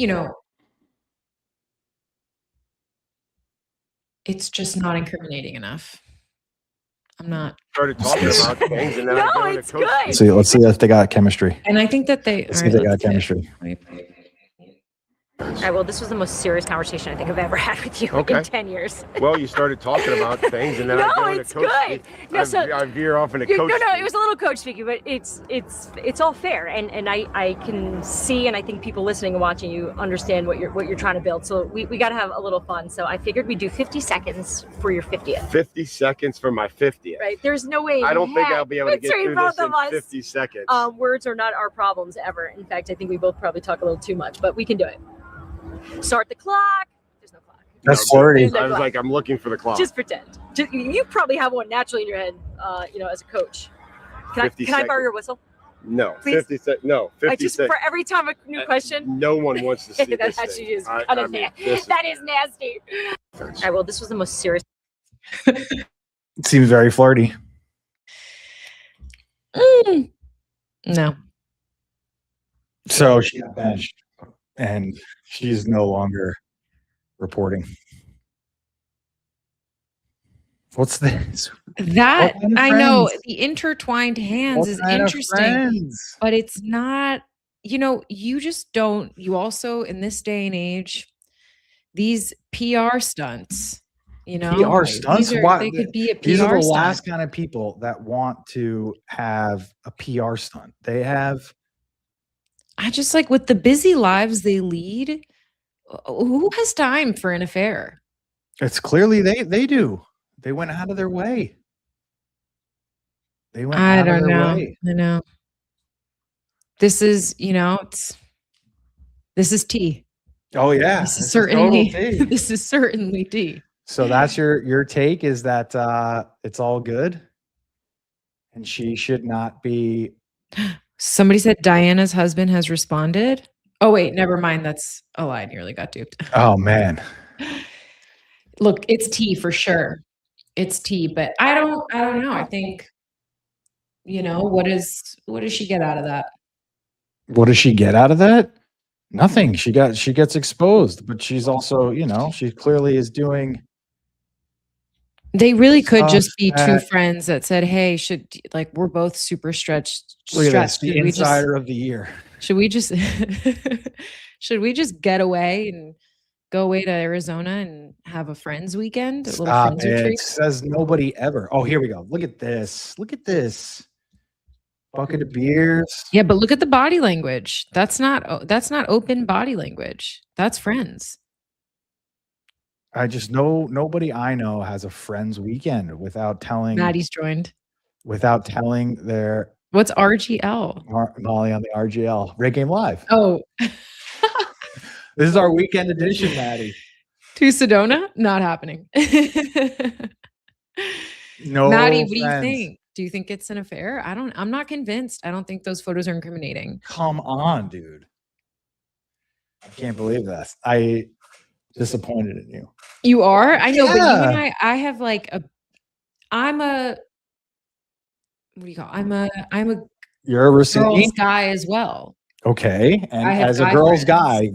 it's just not incriminating enough. I'm not. Started talking about things, and then I No, go into it's coaching. good. Let's see if they got chemistry. And I think that they. Let's see if they got chemistry. All right, well, this was the most serious conversation I think I've ever had with you Okay. in 10 years. Well, you started talking about things, and then I No, go into it's coach. good. No, so- I veer off into No, coach. it was a little coach speaking, but it's all fair, and I can see, and I think people listening and watching you understand what you're trying to build. So we got to have a little fun. So I figured we'd do 50 seconds for your 50th. 50 seconds for my 50th. Right? There's no way. I don't think heck I'll be able to get between through both this of in us. 50 seconds. Words are not our problems ever. In fact, I think we both probably talk a little too much, but we can do it. Start the clock. There's no clock. That's flirty. No I was clock. like, I'm looking for the clock. Just pretend. You probably have one naturally in your head, as a coach. Can 50 I borrow seconds. your whistle? No, Please? 50 seconds. No, 50 I just seconds. for every time a new question. No one wants to see That this actually thing. is kind of this that is nasty. All right, well, this was the most serious. It seems very flirty. No. So she got benched, and she's no longer reporting. What's this? That What kind of I know friends? the intertwined hands What is kind of interesting, friends? but it's not, you just don't, you also in this day and age, these PR stunts, PR stunts? Why- they could be a PR These are the stunt. last kind of people that want to have a PR stunt. They have. I just like with the busy lives they lead, who has time for an affair? It's clearly they do. They went out of their way. They went I out of don't their know. way. I know. This is, this is tea. Oh yeah, This is total certainly tea. this is certainly tea. So that's your take is that it's all good, and she should not be. Somebody said Diana's husband has responded. Oh wait, never mind. That's a lie. I nearly got duped. Oh man, Look, it's tea for sure. It's tea, but I don't know. I think, what does she get out of that? what does she get out of that? Nothing. She gets exposed, but she's also, she clearly is doing. They really could Stuff just be two that- friends that said, "Hey, we're both super stretched. Look at this, Stressed. the insider of the year. Should we just should we just get away and go away to Arizona and have a friends weekend? A little Stop friends it. retreat? Says nobody ever. Oh, here we go. Look at this. Look at this. Bucket of beers. Yeah, but look at the body language. That's not open body language. That's friends. I just know nobody I know has a friends weekend without telling Maddie's joined. their What's RGL? Mollie on the RGL RateGame Live. Oh, This is our weekend edition, Maddie. to Sedona? Not happening. No, Maddie, what do you friends. think? Do you think it's an affair? I'm not convinced. I don't think those photos are incriminating. Come on, dude. I can't believe that. I disappointed in you. You are? I know, but you and Yeah. I have like I'm a what do you call? I'm a You're a Rossini. girl's guy as well. Okay. And I have as a guy girl's friends. guy,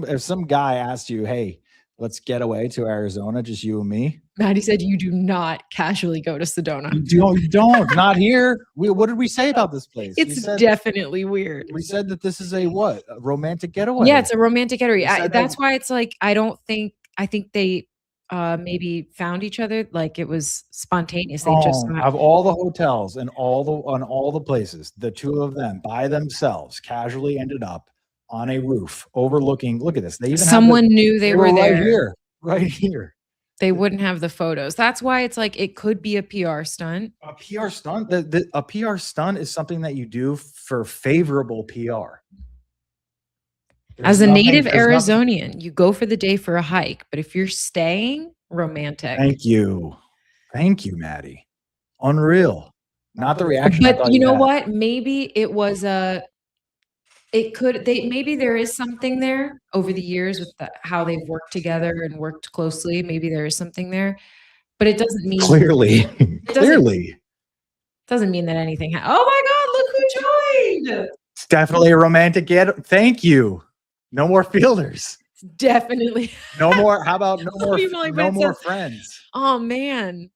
if some guy asked you, hey, let's get away to Arizona, just you and me. Maddie said you do not casually go to Sedona. You don't. Not here. What did we say about this place? It's definitely weird. We said that this is a what? A romantic getaway. Yeah, it's a romantic getaway. You said that- That's why it's like I think they maybe found each other. Like it was spontaneous. They just Of all the hotels and all the places, the two of them by themselves casually ended up on a roof overlooking. Look at this. They even someone knew they were there. Right here. They wouldn't have the photos. That's why it's like it could be a PR stunt. A PR stunt. A PR stunt is something that you do for favorable PR. As a native Arizonian, you go for the day for a hike, but if you're staying, romantic. Thank you, Maddie. Unreal. Not the reaction. But you know what? Maybe it was maybe there is something there over the years with how they've worked together and worked closely. Maybe there is something there, but it doesn't mean clearly. Doesn't mean that anything. Oh my God! Look who joined. It's definitely a romantic get. Thank you. No more fielders. Definitely. No more. How about no more friends? Oh man.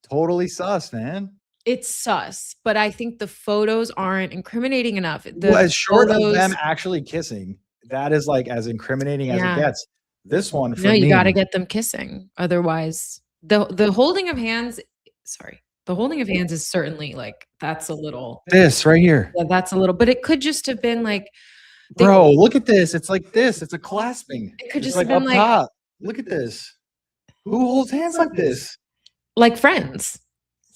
Totally sus, man. It's sus, but I think the photos aren't incriminating enough. As short of them actually kissing, that is like as incriminating as it gets. This one, for you me, got to get them kissing. Otherwise, the holding of hands. Sorry, the holding of hands is certainly like that's a little. This right here. Yeah, that's a little, but it could just have been like. Bro, look at this. It's like this. It's a clasping. It could just like have been up top. Look at this. Who holds hands like this? Like friends.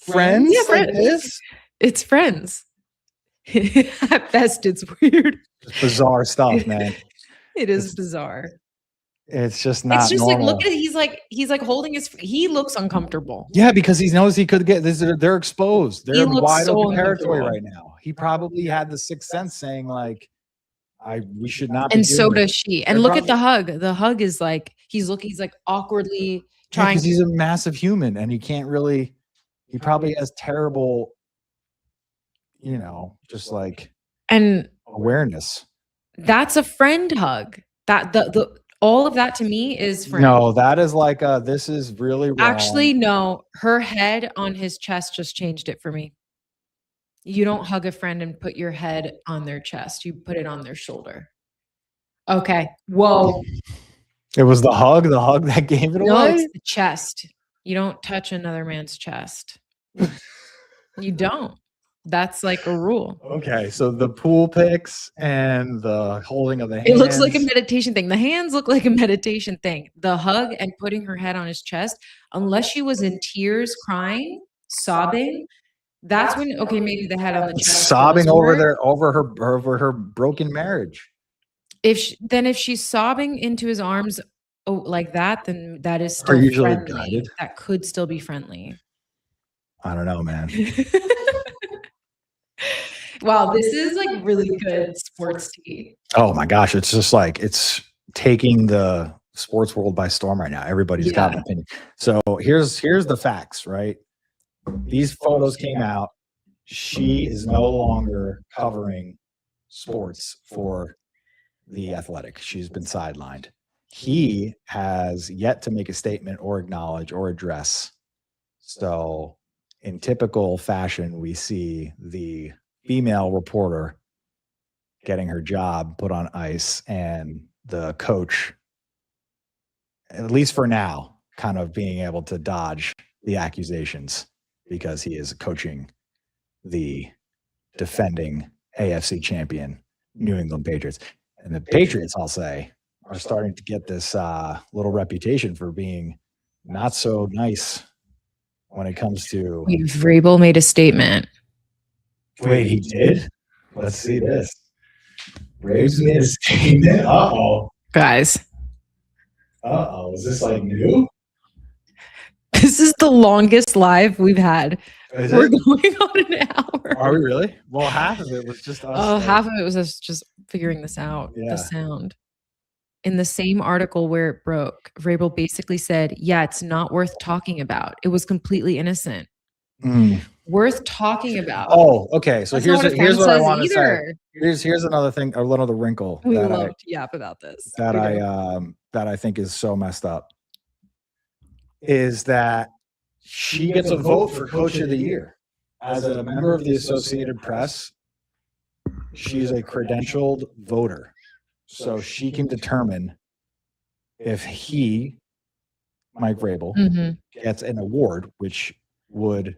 Friends? Yeah, like friends. this? It's friends. At best, it's weird. It's bizarre stuff, man. It is bizarre. It's just not. It's just normal. like look at it. He's like holding his. He looks uncomfortable. Yeah, because he knows he could get this. They're exposed. They're in wide so open territory right now. He probably had the sixth sense saying like, we should not. And so does she. And look at the hug. The hug is like he's like awkwardly trying. Because he's a massive human, and he can't really. He probably has terrible, just like awareness. That's a friend hug. That the all of that to me is friend. No, that is like this is really wrong. Actually, no. Her head on his chest just changed it for me. You don't hug a friend and put your head on their chest. You put it on their shoulder. Okay. Whoa. It was the hug that gave it away? No, it's the chest. You don't touch another man's chest. You don't. That's like a rule. Okay, so the pool pics and the holding of the hands. It looks like a meditation thing. The hands look like a meditation thing. The hug and putting her head on his chest, unless she was in tears, crying, sobbing, that's when maybe the head on the chest. Sobbing over her broken marriage. If she's sobbing into his arms like that, then that is still usually friendly. guided. That could still be friendly. I don't know, man. Wow, this is like really good sports tea. Oh my gosh, it's just like it's taking the sports world by storm right now. Everybody's got an opinion. So here's the facts, right? These photos came out. She is no longer covering sports for The Athletic. She's been sidelined. He has yet to make a statement or acknowledge or address. So in typical fashion, we see the female reporter getting her job put on ice and the coach, at least for now, kind of being able to dodge the accusations because he is coaching the defending AFC champion New England Patriots. And the Patriots, I'll say, are starting to get this little reputation for being not so nice when it comes to. Vrabel made a statement. Wait, he did? Let's see this. Braves made a statement. Uh-oh. Guys. Uh-oh. Is this like new? This is the longest live we've had. We're going on an hour. Are we really? Well, half of it was just us. Oh, half of it was us just figuring this out. Yeah. The sound. In the same article where it broke, Vrabel basically said, yeah, it's not worth talking about. It was completely innocent. Worth talking about. Oh, okay. So here's what I want to say. either. Here's another thing, a little wrinkle We that love to yap about this. that I think is so messed up is that she gets a vote for Coach of the Year. As a member of the Associated Press, she's a credentialed voter. So she can determine if he Mike Vrabel, Mhm. gets an award, which would,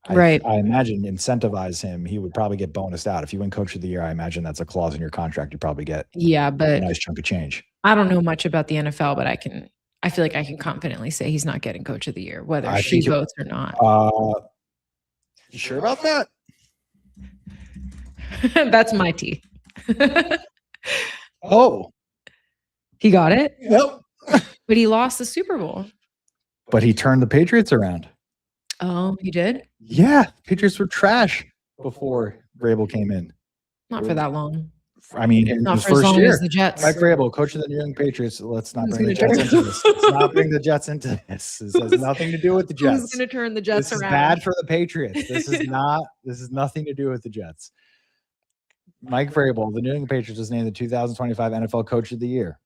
Right. I imagine, incentivize him. He would probably get bonused out. If you win Coach of the Year, I imagine that's a clause in your contract. You probably get Yeah, a but nice chunk of change. I don't know much about the NFL, but I feel like I can confidently say he's not getting Coach of the Year, whether I she think votes or not. You sure about that? That's my tea. Oh, He got it, yep. but he lost the Super Bowl. But he turned the Patriots around. Oh, he did? Yeah, Patriots were trash before Vrabel came in. Not for that long. I mean, in Not his for as first long year. as the Jets. Mike Vrabel, coach of the New England Patriots. Let's not Who's bring the gonna Jets turn- into this. Let's not bring the Jets into this. This has nothing to do with the Who's Jets. going to turn the Jets This is around? bad for the Patriots. This is nothing to do with the Jets. Mike Vrabel, the New England Patriots, was named the 2025 NFL Coach of the Year.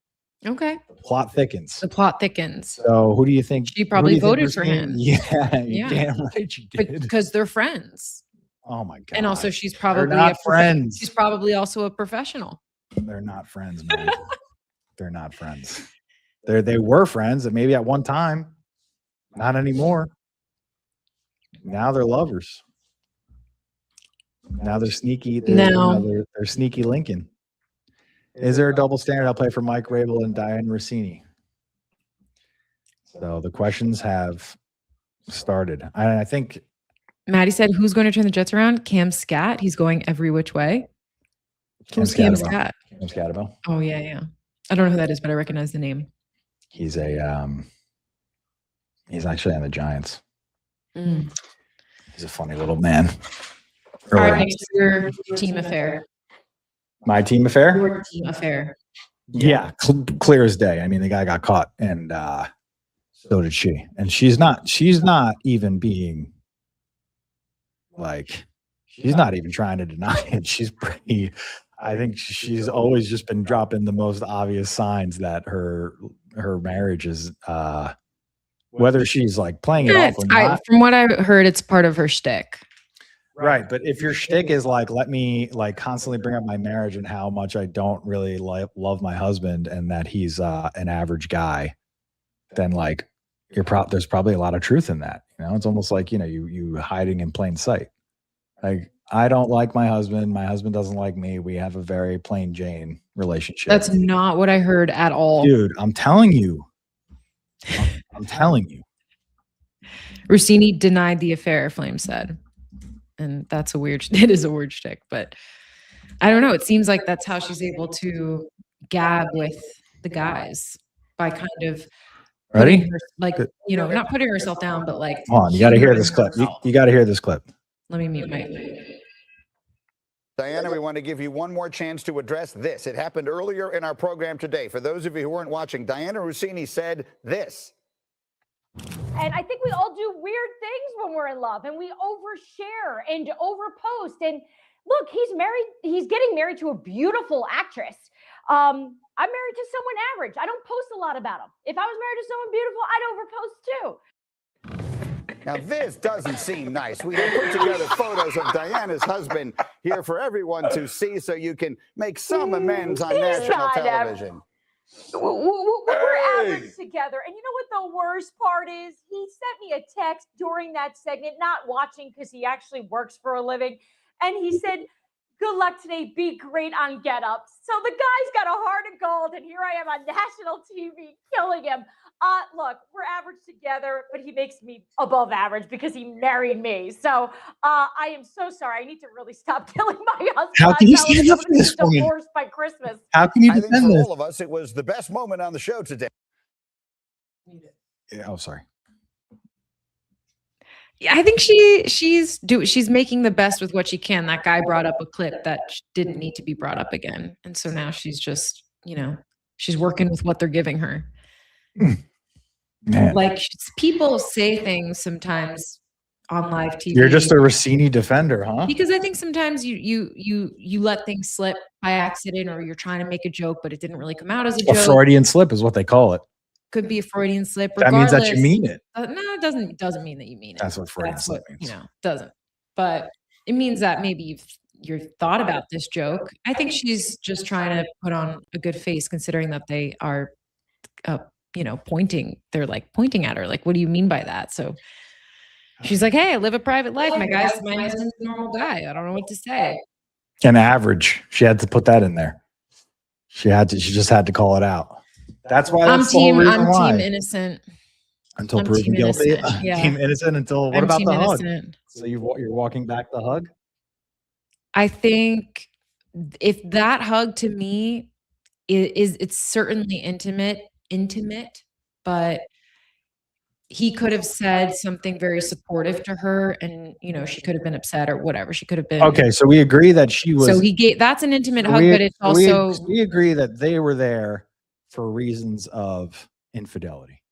Okay. Plot thickens. The plot thickens. So who do you think? She probably who do you think voted was for named? him. Yeah, you're Yeah. damn right she did. Because they're friends. Oh my god! And also she's They're probably not friends. She's probably also a professional. They're not friends, man. They're not friends. They were friends, and maybe at one time, not anymore. Now they're lovers. Now they're sneaky. They're sneaky Lincoln. Is there a double standard? I'll play for Mike Vrabel and Diane Rossini. So the questions have started. I think Maddie said, who's going to turn the Jets around? Cam Scat. He's going every which way. Who's Cam Scat? Cam Scatterville. Oh, yeah. I don't know who that is, but I recognize the name. He's he's actually on the Giants. Mm. He's a funny little man. All Really. right, next, your team affair. My team affair? Your team affair. Yeah, clear as day. I mean, the guy got caught, and so did she. And she's not even being like, she's not even trying to deny it. She's pretty. I think she's always just been dropping the most obvious signs that her marriage is, whether she's like playing it off or not. From what I heard, it's part of her shtick. Right, but if your shtick is like, let me like constantly bring up my marriage and how much I don't really love my husband and that he's an average guy, then like there's probably a lot of truth in that. You know, it's almost like, you know, you hiding in plain sight. Like, I don't like my husband. My husband doesn't like me. We have a very plain Jane relationship. That's not what I heard at all. Dude, I'm telling you. I'm telling you. Rossini denied the affair, Flame said. And that's it is a weird shtick, but I don't know. It seems like that's how she's able to gab with the guys by kind of Ready? not putting herself down, but like, Come on, you got to hear this clip. You got to hear this clip. Let me mute my. Diana, we want to give you one more chance to address this. It happened earlier in our program today. For those of you who weren't watching, Diana Rossini said this. And I think we all do weird things when we're in love, and we overshare and overpost. And look, he's getting married to a beautiful actress. I'm married to someone average. I don't post a lot about him. If I was married to someone beautiful, I'd overpost too. Now, this doesn't seem nice. We have put together photos of Diana's husband here for everyone to see so you can make some amends on national television. We're average together. And you know what the worst part is? He sent me a text during that segment, not watching because he actually works for a living. And he said, good luck today. Be great on Get Up. So the guy's got a heart of gold. And here I am on national TV killing him. Look, we're average together, but he makes me above average because he married me. So I am so sorry. I need to really stop killing my husband. How can you stand up for this woman? Divorced by Christmas. How can you I think defend for this? all of us, it was the best moment on the show today. Yeah, oh, sorry. Yeah, I think she's making the best with what she can. That guy brought up a clip that didn't need to be brought up again, and so now she's just, she's working with what they're giving her. Man. Like, people say things sometimes on live TV. You're just a Rossini defender, huh? Because I think sometimes you let things slip by accident, or you're trying to make a joke, but it didn't really come out as a A joke. Freudian slip is what they call it. Could be a Freudian slip. That means that you mean it. No, it doesn't mean that you mean it. That's what Freudian slip means. Doesn't. But it means that maybe you've thought about this joke. I think she's just trying to put on a good face, considering that they are pointing. They're like pointing at her. Like, what do you mean by that? So she's like, hey, I live a private life. My husband's a normal guy. I don't know what to say. An average. She had to put that in there. She just had to call it out. That's why I'm that's the whole reason why. team innocent. Until I'm proven team guilty. innocent, yeah. Team innocent until what I'm about team the hug? innocent. So you're walking back the hug? I think if that hug to me it's certainly intimate, but he could have said something very supportive to her, and she could have been upset or whatever. She could have been Okay, so we agree that she was. So that's an intimate hug, but it's we also agree that they were there for reasons of infidelity.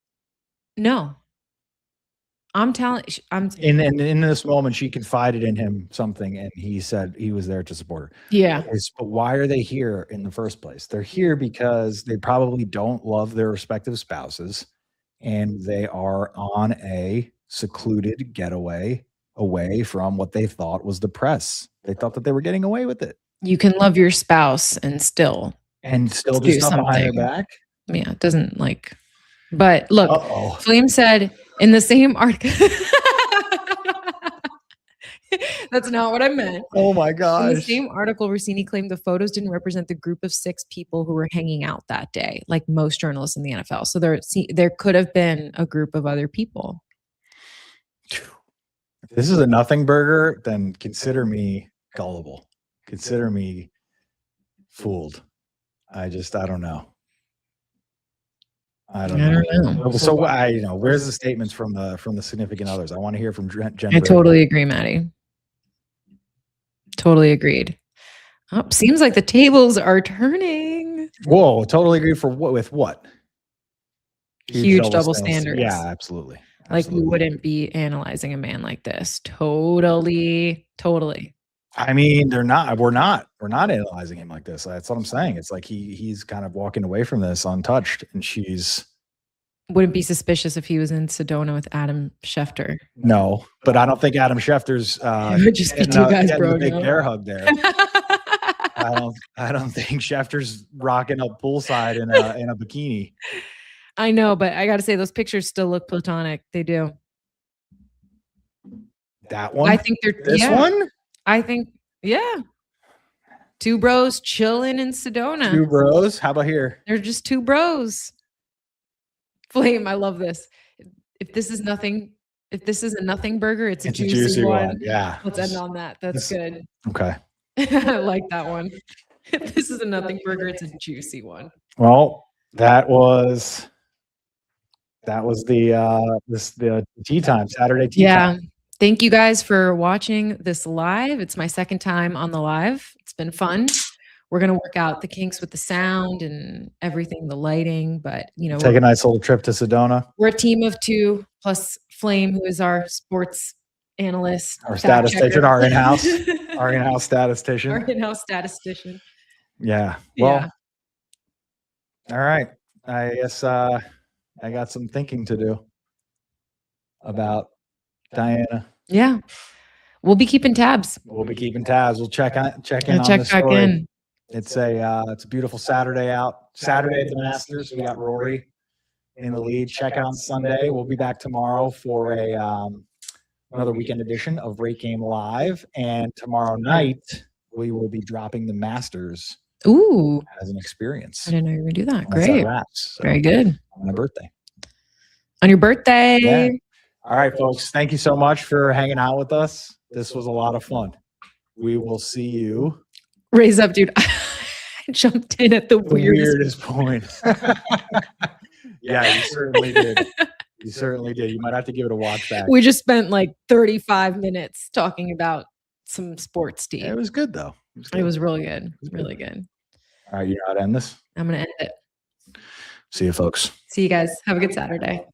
No. I'm in this moment, she confided in him something, and he said he was there to support her. Yeah. But why are they here in the first place? They're here because they probably don't love their respective spouses, and they are on a secluded getaway away from what they thought was the press. They thought that they were getting away with it. You can love your spouse and still do stuff behind her back. Yeah, it doesn't like. But look, Flame said in the same article. That's not what I meant. Oh my gosh. In the same article, Rossini claimed the photos didn't represent the group of 6 people who were hanging out that day, like most journalists in the NFL. So there could have been a group of other people. If this is a nothing burger, then consider me gullible. Consider me fooled. I don't know. I don't know. So where's the statements from the significant others? I want to hear from Jen. I totally agree, Maddie. Totally agreed. Oh, seems like the tables are turning. Whoa, totally agree with what? Huge double standards. Yeah, absolutely. Like we wouldn't be analyzing a man like this. Totally. I mean, we're not analyzing him like this. That's what I'm saying. It's like he's kind of walking away from this untouched, and she's wouldn't be suspicious if he was in Sedona with Adam Schefter. No, but I don't think Adam Schefter's would just be two guys, bro. The big bear hug there. I don't think Schefter's rocking up poolside in a bikini. I know, but I got to say those pictures still look platonic. They do. That one? I think they're this one. I think, yeah. 2 bros chilling in Sedona. 2 bros? How about here? They're just 2 bros. Flame, I love this. If this is a nothing burger, it's a juicy one. Yeah. Let's end on that. That's good. Okay. I like that one. If this is a nothing burger, it's a juicy one. Well, that was the tea time, Saturday tea time. Thank you guys for watching this live. It's my second time on the live. It's been fun. We're going to work out the kinks with the sound and everything, the lighting, but take a nice little trip to Sedona. We're a team of 2 plus Flame, who is our sports analyst, our statistician, our in-house statistician. Our in-house statistician. Yeah. Well, all right. I guess I got some thinking to do about Diana. Yeah. We'll be keeping tabs. We'll check in on check the back story. in. It's a beautiful Saturday out. Saturday at the Masters. We got Rory in the lead. Check out Sunday. We'll be back tomorrow for another weekend edition of RateGame Live. And tomorrow night we will be dropping the Masters. Ooh. As an experience. I didn't know you were going to do that. Great. So, very good. On my birthday. On your birthday. Yeah. All right, folks. Thank you so much for hanging out with us. This was a lot of fun. We will see you. Raise up, dude. I jumped in at the weirdest point. Yeah, you certainly did. You might have to give it a watch back. We just spent like 35 minutes talking about some sports team. Yeah, it was good, though. It was really good. Really good. All right, you know how to end this? I'm going to end it. See you, folks. See you guys. Have a good Saturday.